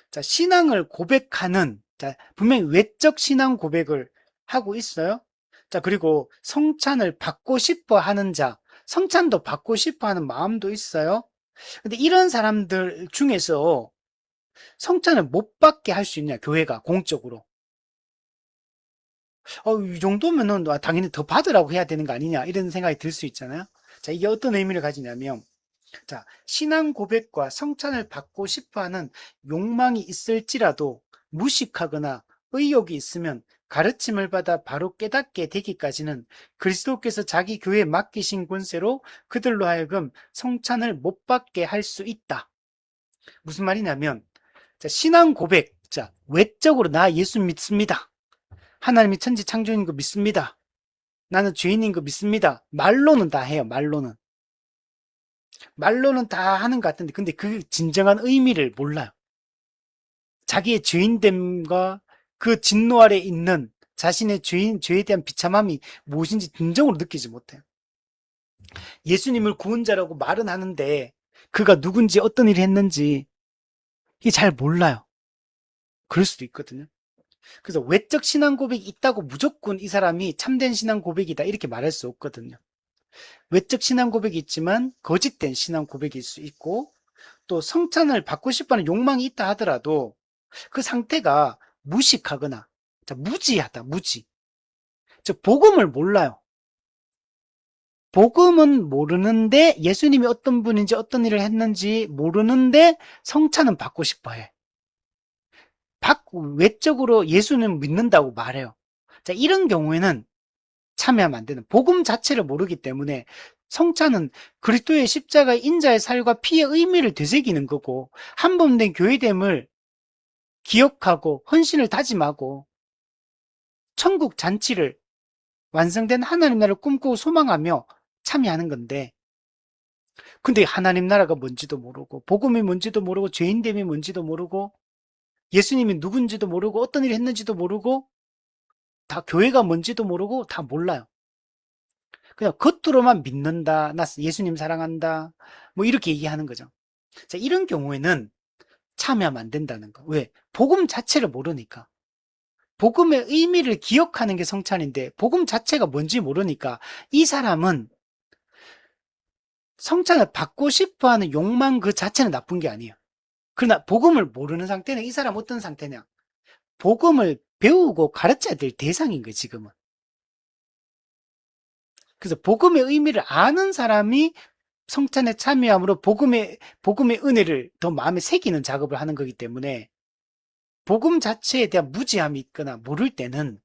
자, 신앙을 고백하는, 자, 분명히 외적 신앙 고백을 하고 있어요. 자, 그리고 성찬을 받고 싶어 하는 자, 성찬도 받고 싶어 하는 마음도 있어요. 근데 이런 사람들 중에서 성찬을 못 받게 할 수 있냐, 교회가 공적으로. 이 정도면은 당연히 더 받으라고 해야 되는 거 아니냐, 이런 생각이 들 수 있잖아요. 자, 이게 어떤 의미를 가지냐면, 자, 신앙 고백과 성찬을 받고 싶어 하는 욕망이 있을지라도 무식하거나 의욕이 있으면 가르침을 받아 바로 깨닫게 되기까지는 그리스도께서 자기 교회에 맡기신 권세로 그들로 하여금 성찬을 못 받게 할 수 있다. 무슨 말이냐면, 자, 신앙 고백, 자, 외적으로 나 예수 믿습니다. 하나님이 천지 창조인 거 믿습니다. 나는 죄인인 거 믿습니다. 말로는 다 해요. 말로는 다 하는 것 같은데 근데 그 진정한 의미를 몰라요. 자기의 죄인됨과 그 진노 아래 있는 자신의 죄에 대한 비참함이 무엇인지 진정으로 느끼지 못해요. 예수님을 구원자라고 말은 하는데 그가 누군지 어떤 일을 했는지 이게 잘 몰라요. 그럴 수도 있거든요. 그래서 외적 신앙 고백이 있다고 무조건 이 사람이 참된 신앙 고백이다 이렇게 말할 수 없거든요. 외적 신앙 고백이 있지만 거짓된 신앙 고백일 수 있고 또 성찬을 받고 싶어하는 욕망이 있다 하더라도 그 상태가 무식하거나 무지하다, 무지. 즉 복음을 몰라요. 복음은 모르는데 예수님이 어떤 분인지 어떤 일을 했는지 모르는데 성찬은 받고 싶어 해. 외적으로 예수는 믿는다고 말해요. 자, 이런 경우에는 참여하면 안 되는 복음 자체를 모르기 때문에 성찬은 그리스도의 십자가 인자의 살과 피의 의미를 되새기는 거고 한 번 된 교회됨을 기억하고 헌신을 다짐하고 천국 잔치를 완성된 하나님 나라를 꿈꾸고 소망하며 참여하는 건데 근데 하나님 나라가 뭔지도 모르고 복음이 뭔지도 모르고 죄인됨이 뭔지도 모르고 예수님이 누군지도 모르고 어떤 일을 했는지도 모르고 다 교회가 뭔지도 모르고 다 몰라요. 그냥 겉으로만 믿는다. 나 예수님 사랑한다. 뭐 이렇게 얘기하는 거죠. 자, 이런 경우에는 참여하면 안 된다는 거. 왜? 복음 자체를 모르니까. 복음의 의미를 기억하는 게 성찬인데 복음 자체가 뭔지 모르니까 이 사람은 성찬을 받고 싶어하는 욕망 그 자체는 나쁜 게 아니에요. 그러나 복음을 모르는 상태는 이 사람 어떤 상태냐? 복음을 배우고 가르쳐야 될 대상인 거예요, 지금은. 그래서 복음의 의미를 아는 사람이 성찬에 참여함으로 복음의 은혜를 더 마음에 새기는 작업을 하는 거기 때문에 복음 자체에 대한 무지함이 있거나 모를 때는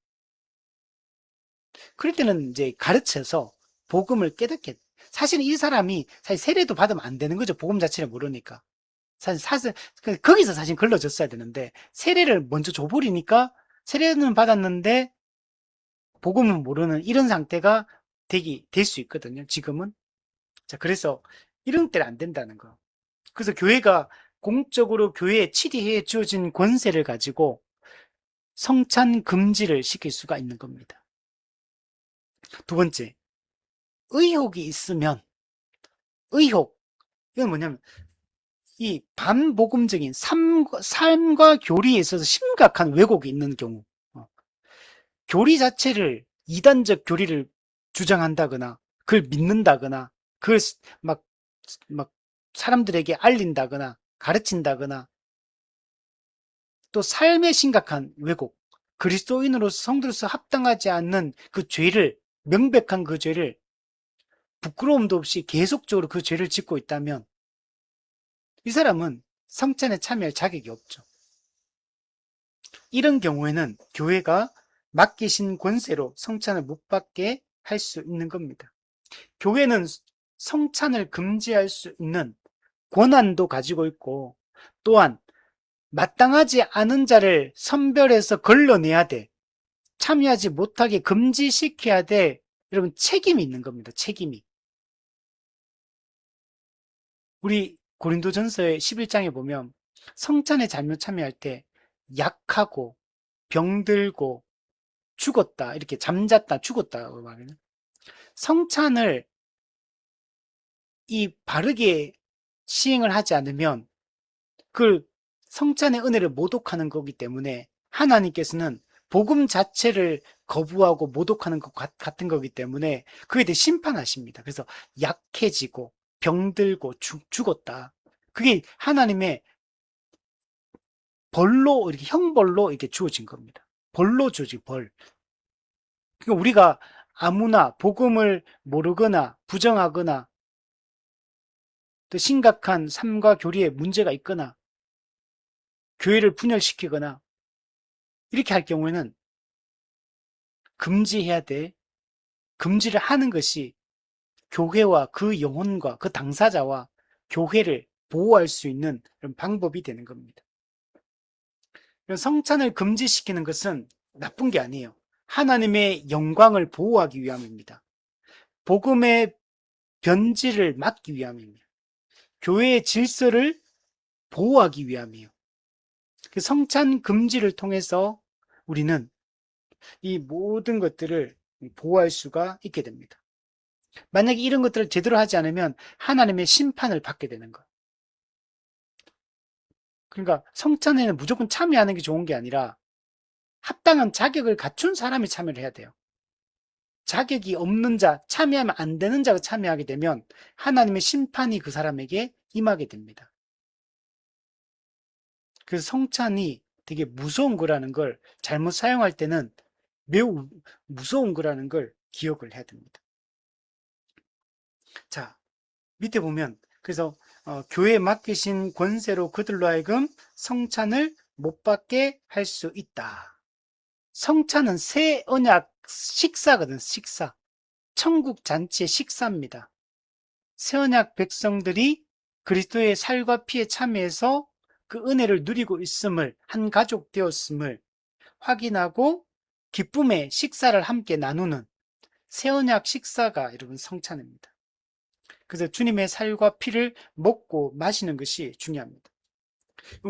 그럴 때는 이제 가르쳐서 복음을 깨닫게 사실 이 사람이 사실 세례도 받으면 안 되는 거죠. 복음 자체를 모르니까. 사실 거기서 사실 걸러졌어야 되는데 세례를 먼저 줘버리니까 세례는 받았는데 복음은 모르는 이런 상태가 될 수 있거든요. 지금은. 자, 그래서 이런 때는 안 된다는 거. 그래서 교회가 공적으로 교회에 치리해 주어진 권세를 가지고 성찬 금지를 시킬 수가 있는 겁니다. 두 번째, 의혹이 있으면 의혹. 이건 뭐냐면 이 반복음적인 삶과 교리에 있어서 심각한 왜곡이 있는 경우, 교리 자체를 이단적 교리를 주장한다거나, 그걸 믿는다거나, 그걸 막, 막 사람들에게 알린다거나, 가르친다거나, 또 삶에 심각한 왜곡, 그리스도인으로서 성도로서 합당하지 않는 그 죄를, 명백한 그 죄를 부끄러움도 없이 계속적으로 그 죄를 짓고 있다면 이 사람은 성찬에 참여할 자격이 없죠. 이런 경우에는 교회가 맡기신 권세로 성찬을 못 받게 할 수 있는 겁니다. 교회는 성찬을 금지할 수 있는 권한도 가지고 있고 또한 마땅하지 않은 자를 선별해서 걸러내야 돼. 참여하지 못하게 금지시켜야 돼. 여러분 책임이 있는 겁니다. 책임이. 우리 고린도전서의 11장에 보면 성찬에 잘못 참여할 때 약하고 병들고 죽었다. 이렇게 잠잤다, 죽었다고 말해요. 성찬을 바르게 시행을 하지 않으면 그 성찬의 은혜를 모독하는 거기 때문에 하나님께서는 복음 자체를 거부하고 모독하는 것 같은 거기 때문에 그에 대해 심판하십니다. 그래서 약해지고 병들고 죽었다. 그게 하나님의 벌로 이렇게 형벌로 이렇게 주어진 겁니다. 벌로 주어진 벌. 그러니까 우리가 아무나 복음을 모르거나 부정하거나 또 심각한 삶과 교리에 문제가 있거나 교회를 분열시키거나 이렇게 할 경우에는 금지해야 돼. 금지를 하는 것이 교회와 그 영혼과 그 당사자와 교회를 보호할 수 있는 그런 방법이 되는 겁니다. 성찬을 금지시키는 것은 나쁜 게 아니에요. 하나님의 영광을 보호하기 위함입니다. 복음의 변질을 막기 위함입니다. 교회의 질서를 보호하기 위함이에요. 그 성찬 금지를 통해서 우리는 이 모든 것들을 보호할 수가 있게 됩니다. 만약에 이런 것들을 제대로 하지 않으면 하나님의 심판을 받게 되는 거예요. 그러니까 성찬에는 무조건 참여하는 게 좋은 게 아니라 합당한 자격을 갖춘 사람이 참여를 해야 돼요. 자격이 없는 자, 참여하면 안 되는 자가 참여하게 되면 하나님의 심판이 그 사람에게 임하게 됩니다. 그래서 성찬이 되게 무서운 거라는 걸 잘못 사용할 때는 매우 무서운 거라는 걸 기억을 해야 됩니다. 자, 밑에 보면 그래서 교회에 맡기신 권세로 그들로 하여금 성찬을 못 받게 할 수 있다. 성찬은 새 언약 식사거든, 식사. 천국 잔치의 식사입니다. 새 언약 백성들이 그리스도의 살과 피에 참여해서 그 은혜를 누리고 있음을, 한 가족 되었음을 확인하고 기쁨의 식사를 함께 나누는 새 언약 식사가 여러분 성찬입니다. 그래서 주님의 살과 피를 먹고 마시는 것이 중요합니다.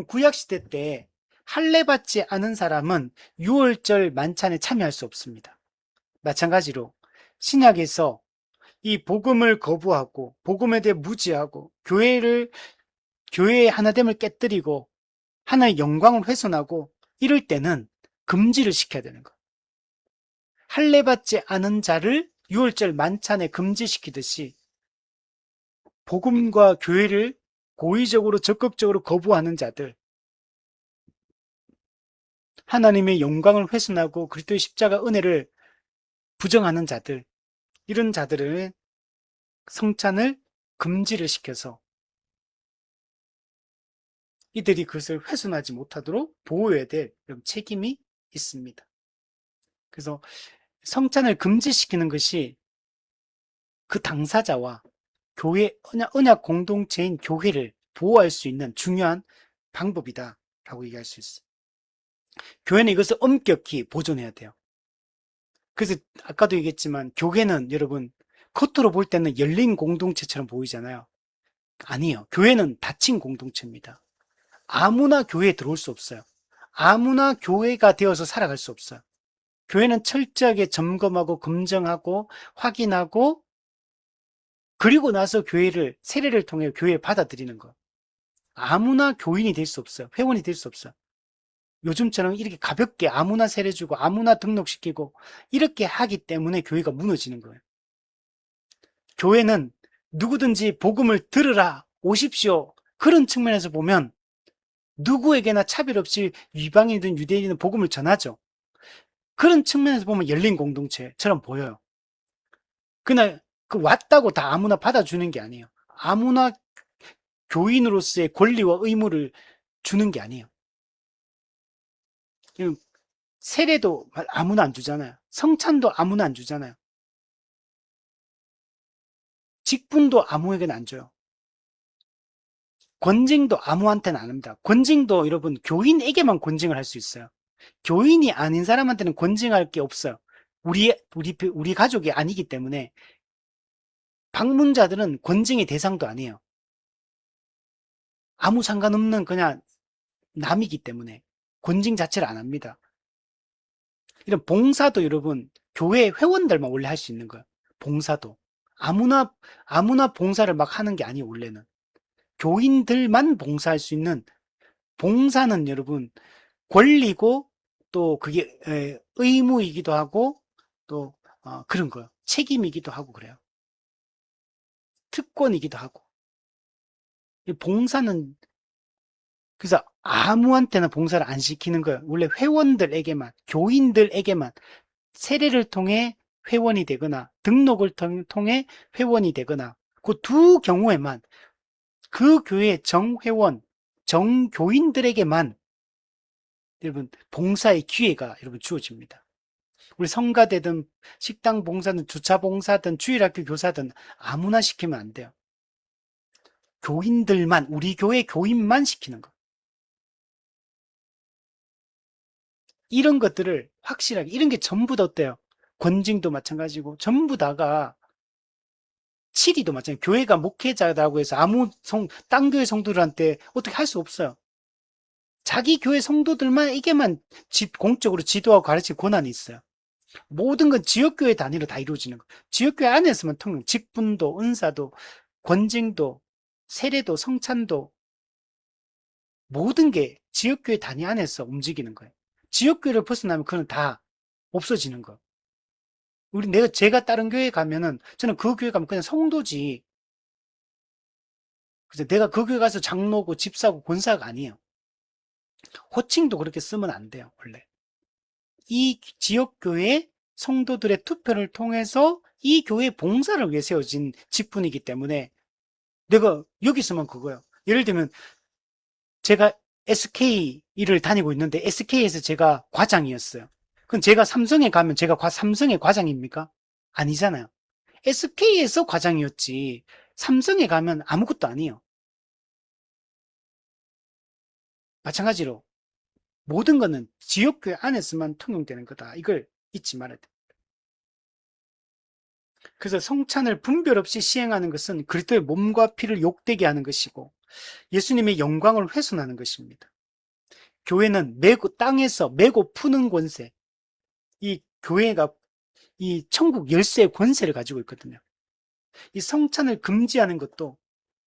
구약시대 때 할례 받지 않은 사람은 유월절 만찬에 참여할 수 없습니다. 마찬가지로 신약에서 이 복음을 거부하고 복음에 대해 무지하고 교회의 하나됨을 깨뜨리고 하나의 영광을 훼손하고 이럴 때는 금지를 시켜야 되는 거예요. 할례 받지 않은 자를 유월절 만찬에 금지시키듯이 복음과 교회를 고의적으로 적극적으로 거부하는 자들, 하나님의 영광을 훼손하고 그리스도의 십자가 은혜를 부정하는 자들, 이런 자들은 성찬을 금지를 시켜서 이들이 그것을 훼손하지 못하도록 보호해야 될 책임이 있습니다. 그래서 성찬을 금지시키는 것이 그 당사자와 교회, 언약 공동체인 교회를 보호할 수 있는 중요한 방법이다라고 얘기할 수 있어요. 교회는 이것을 엄격히 보존해야 돼요. 그래서 아까도 얘기했지만 교회는 여러분 겉으로 볼 때는 열린 공동체처럼 보이잖아요. 아니에요. 교회는 닫힌 공동체입니다. 아무나 교회에 들어올 수 없어요. 아무나 교회가 되어서 살아갈 수 없어요. 교회는 철저하게 점검하고 검증하고 확인하고 그리고 나서 세례를 통해 교회에 받아들이는 거. 아무나 교인이 될 수 없어요. 회원이 될 수 없어요. 요즘처럼 이렇게 가볍게 아무나 세례 주고 아무나 등록시키고 이렇게 하기 때문에 교회가 무너지는 거예요. 교회는 누구든지 복음을 들으라, 오십시오. 그런 측면에서 보면 누구에게나 차별 없이 이방인이든 유대인이든 복음을 전하죠. 그런 측면에서 보면 열린 공동체처럼 보여요. 그러나 그 왔다고 다 아무나 받아주는 게 아니에요. 아무나 교인으로서의 권리와 의무를 주는 게 아니에요. 세례도 아무나 안 주잖아요. 성찬도 아무나 안 주잖아요. 직분도 아무에게나 안 줘요. 권징도 아무한테는 안 합니다. 권징도 여러분 교인에게만 권징을 할 수 있어요. 교인이 아닌 사람한테는 권징할 게 없어요. 우리 가족이 아니기 때문에 방문자들은 권징의 대상도 아니에요. 아무 상관없는 그냥 남이기 때문에 권징 자체를 안 합니다. 이런 봉사도 여러분 교회 회원들만 원래 할 수 있는 거예요. 봉사도 아무나 봉사를 막 하는 게 아니에요. 원래는 교인들만 봉사할 수 있는 봉사는 여러분 권리고 또 그게 의무이기도 하고 또 그런 거예요. 책임이기도 하고 그래요. 특권이기도 하고. 봉사는 그래서 아무한테나 봉사를 안 시키는 거예요. 원래 회원들에게만, 교인들에게만 세례를 통해 회원이 되거나 등록을 통해 회원이 되거나 그 두 경우에만 그 교회 정회원, 정교인들에게만 여러분 봉사의 기회가 여러분 주어집니다. 우리 성가대든 식당 봉사든 주차 봉사든 주일학교 교사든 아무나 시키면 안 돼요. 교인들만, 우리 교회 교인만 시키는 거. 이런 것들을 확실하게, 이런 게 전부 다 어때요? 권징도 마찬가지고 전부 다가, 치리도 마찬가지. 교회가 목회자라고 해서 딴 교회 성도들한테 어떻게 할 수 없어요. 자기 교회 성도들만 에게만 공적으로 지도하고 가르칠 권한이 있어요. 모든 건 지역교회 단위로 다 이루어지는 거예요. 지역교회 안에서만 통용, 직분도, 은사도, 권징도, 세례도, 성찬도, 모든 게 지역교회 단위 안에서 움직이는 거예요. 지역교회를 벗어나면 그건 다 없어지는 거예요. 제가 다른 교회 가면은, 저는 그 교회 가면 그냥 성도지. 그래서 내가 그 교회 가서 장로고 집사고 권사가 아니에요. 호칭도 그렇게 쓰면 안 돼요, 원래. 이 지역교회 성도들의 투표를 통해서 이 교회 봉사를 위해 세워진 직분이기 때문에 내가 여기 있으면 그거예요. 예를 들면 제가 SK를 다니고 있는데 SK에서 제가 과장이었어요. 그럼 제가 삼성에 가면 제가 삼성의 과장입니까? 아니잖아요. SK에서 과장이었지. 삼성에 가면 아무것도 아니에요. 마찬가지로 모든 거는 지역교회 안에서만 통용되는 거다. 이걸 잊지 말아야 돼. 그래서 성찬을 분별 없이 시행하는 것은 그리스도의 몸과 피를 욕되게 하는 것이고 예수님의 영광을 훼손하는 것입니다. 교회는 땅에서 메고 푸는 권세, 이 교회가 이 천국 열쇠의 권세를 가지고 있거든요. 이 성찬을 금지하는 것도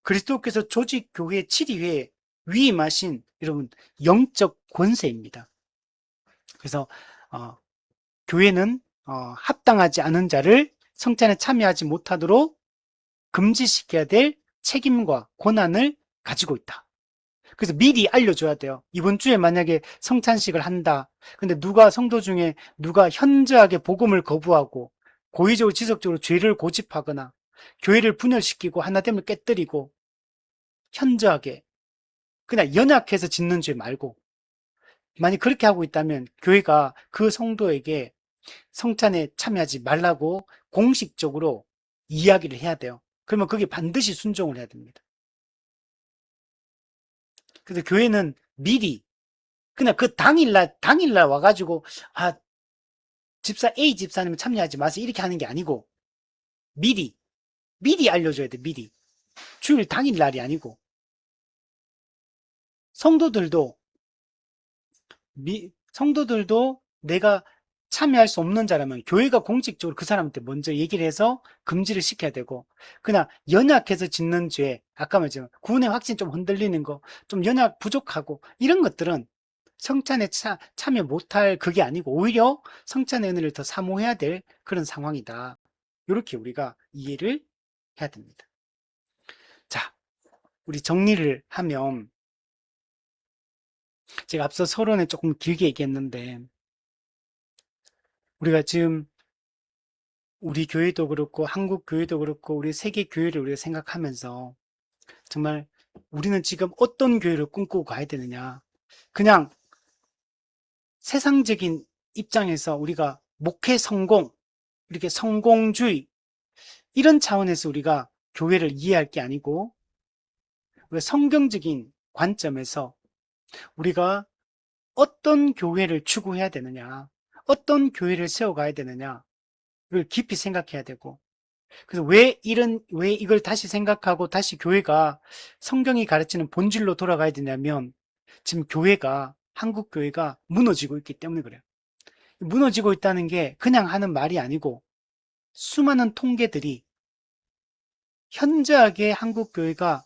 그리스도께서 조직 교회 7위회에 위임하신 여러분 영적 권세입니다. 그래서 교회는 합당하지 않은 자를 성찬에 참여하지 못하도록 금지시켜야 될 책임과 권한을 가지고 있다. 그래서 미리 알려줘야 돼요. 이번 주에 만약에 성찬식을 한다. 근데 성도 중에 누가 현저하게 복음을 거부하고 고의적으로 지속적으로 죄를 고집하거나 교회를 분열시키고 하나됨을 깨뜨리고 현저하게 그냥 연약해서 짓는 죄 말고 만약 그렇게 하고 있다면 교회가 그 성도에게 성찬에 참여하지 말라고 공식적으로 이야기를 해야 돼요. 그러면 그게 반드시 순종을 해야 됩니다. 그래서 교회는 미리 그냥 그 당일날 와가지고 집사 A 집사님은 참여하지 마세요 이렇게 하는 게 아니고 미리 알려줘야 돼. 미리 주일 당일날이 아니고 성도들도 성도들도 내가 참여할 수 없는 자라면 교회가 공식적으로 그 사람한테 먼저 얘기를 해서 금지를 시켜야 되고 그냥 연약해서 짓는 죄 아까 말했지만 구원의 확신 좀 흔들리는 거 좀 연약 부족하고 이런 것들은 성찬에 참여 못할 그게 아니고 오히려 성찬의 은혜를 더 사모해야 될 그런 상황이다. 이렇게 우리가 이해를 해야 됩니다. 자, 우리 정리를 하면 제가 앞서 서론에 조금 길게 얘기했는데 우리가 지금 우리 교회도 그렇고 한국 교회도 그렇고 우리 세계 교회를 우리가 생각하면서 정말 우리는 지금 어떤 교회를 꿈꾸고 가야 되느냐. 그냥 세상적인 입장에서 우리가 목회 성공, 이렇게 성공주의 이런 차원에서 우리가 교회를 이해할 게 아니고 우리가 성경적인 관점에서 우리가 어떤 교회를 추구해야 되느냐, 어떤 교회를 세워가야 되느냐 이걸 깊이 생각해야 되고 그래서 왜 이걸 다시 생각하고 다시 교회가 성경이 가르치는 본질로 돌아가야 되냐면 지금 한국 교회가 무너지고 있기 때문에 그래요. 무너지고 있다는 게 그냥 하는 말이 아니고 수많은 통계들이 현저하게 한국 교회가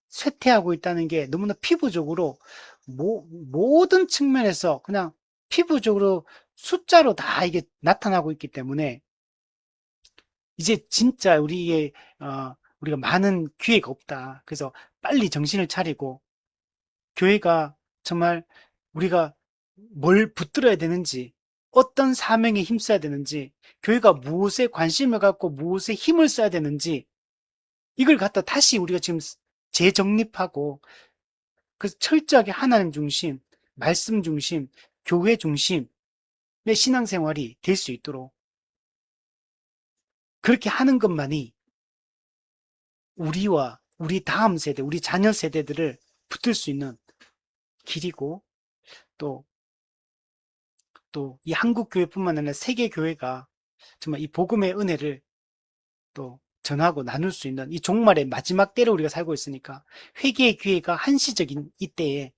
쇠퇴하고 있다는 게 너무나 피부적으로 모든 측면에서 그냥 피부적으로 숫자로 다 이게 나타나고 있기 때문에 이제 진짜 우리가 많은 기회가 없다. 그래서 빨리 정신을 차리고 교회가 정말 우리가 뭘 붙들어야 되는지, 어떤 사명에 힘써야 되는지, 교회가 무엇에 관심을 갖고 무엇에 힘을 써야 되는지 이걸 갖다 다시 우리가 지금 재정립하고 그래서 철저하게 하나님 중심, 말씀 중심, 교회 중심의 신앙생활이 될 수 있도록 그렇게 하는 것만이 우리와 우리 다음 세대, 우리 자녀 세대들을 붙들 수 있는 길이고 또 또 이 한국 교회뿐만 아니라 세계 교회가 정말 이 복음의 은혜를 또 전하고 나눌 수 있는 이 종말의 마지막 때를 우리가 살고 있으니까 회개의 기회가 한시적인 이 때에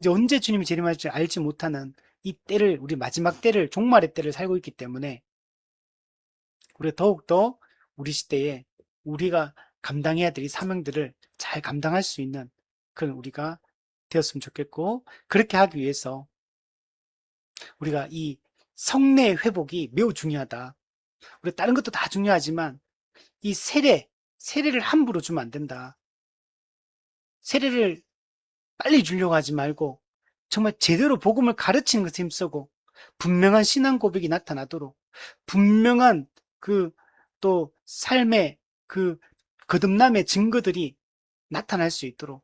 이제 언제 주님이 재림할지 알지 못하는 이 때를 우리 마지막 때를 종말의 때를 살고 있기 때문에 우리가 더욱더 우리 시대에 우리가 감당해야 될 이 사명들을 잘 감당할 수 있는 그런 우리가 되었으면 좋겠고 그렇게 하기 위해서 우리가 이 성례의 회복이 매우 중요하다. 우리 다른 것도 다 중요하지만 이 세례를 함부로 주면 안 된다. 세례를 빨리 주려고 하지 말고 정말 제대로 복음을 가르치는 것에 힘쓰고 분명한 신앙 고백이 나타나도록 분명한 그 또 삶의 그 거듭남의 증거들이 나타날 수 있도록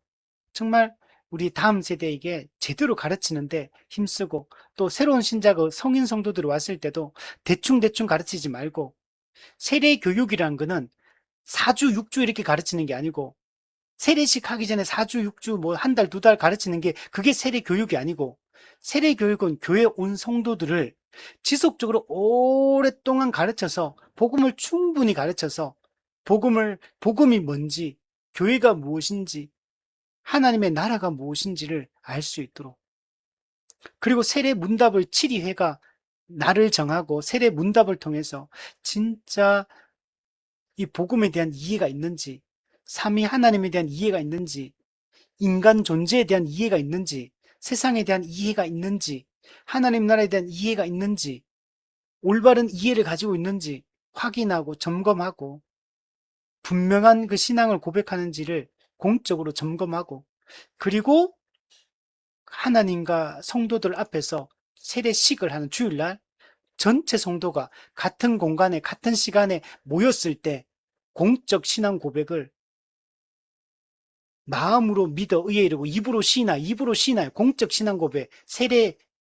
정말 우리 다음 세대에게 제대로 가르치는데 힘쓰고 또 새로운 신자가 성인 성도들이 왔을 때도 대충대충 가르치지 말고 세례 교육이라는 거는 4주, 6주 이렇게 가르치는 게 아니고 세례식 하기 전에 4주, 6주, 뭐 한 달, 두 달 가르치는 게 그게 세례 교육이 아니고 세례 교육은 교회 온 성도들을 지속적으로 오랫동안 가르쳐서 복음을 충분히 가르쳐서 복음이 뭔지, 교회가 무엇인지, 하나님의 나라가 무엇인지를 알 수 있도록 그리고 세례 문답을 7위회가 날을 정하고 세례 문답을 통해서 진짜 이 복음에 대한 이해가 있는지, 삼위 하나님에 대한 이해가 있는지, 인간 존재에 대한 이해가 있는지, 세상에 대한 이해가 있는지, 하나님 나라에 대한 이해가 있는지, 올바른 이해를 가지고 있는지 확인하고 점검하고 분명한 그 신앙을 고백하는지를 공적으로 점검하고 그리고 하나님과 성도들 앞에서 세례식을 하는 주일날 전체 성도가 같은 공간에 같은 시간에 모였을 때 공적 신앙 고백을 마음으로 믿어 의에 이르고 입으로 시인하여 공적 신앙 고백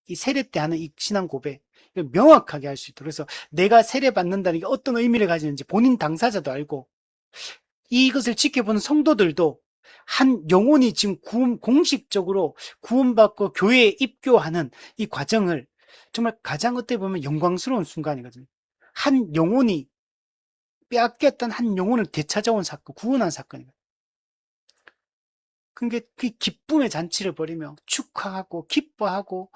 이 세례 때 하는 이 신앙 고백 명확하게 할 수 있도록 그래서 내가 세례 받는다는 게 어떤 의미를 가지는지 본인 당사자도 알고 이것을 지켜보는 성도들도 한 영혼이 지금 공식적으로 구원받고 교회에 입교하는 이 과정을 정말 가장 어떻게 보면 영광스러운 순간이거든요. 한 영혼이 빼앗겼던 한 영혼을 되찾아온 사건, 구원한 사건이거든요. 그게 그 기쁨의 잔치를 벌이며 축하하고 기뻐하고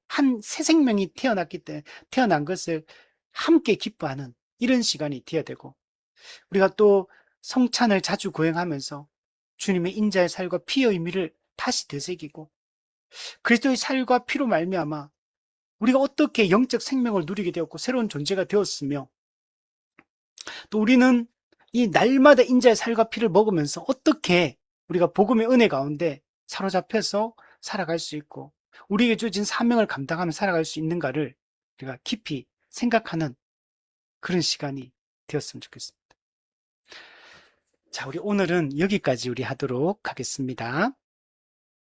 한 새 생명이 태어났기 때문에 태어난 것을 함께 기뻐하는 이런 시간이 되어야 되고 우리가 또 성찬을 자주 거행하면서 주님의 인자의 살과 피의 의미를 다시 되새기고 그리스도의 살과 피로 말미암아 우리가 어떻게 영적 생명을 누리게 되었고 새로운 존재가 되었으며 또 우리는 이 날마다 인자의 살과 피를 먹으면서 어떻게 우리가 복음의 은혜 가운데 사로잡혀서 살아갈 수 있고 우리에게 주어진 사명을 감당하며 살아갈 수 있는가를 우리가 깊이 생각하는 그런 시간이 되었으면 좋겠습니다. 자, 우리 오늘은 여기까지 우리 하도록 하겠습니다.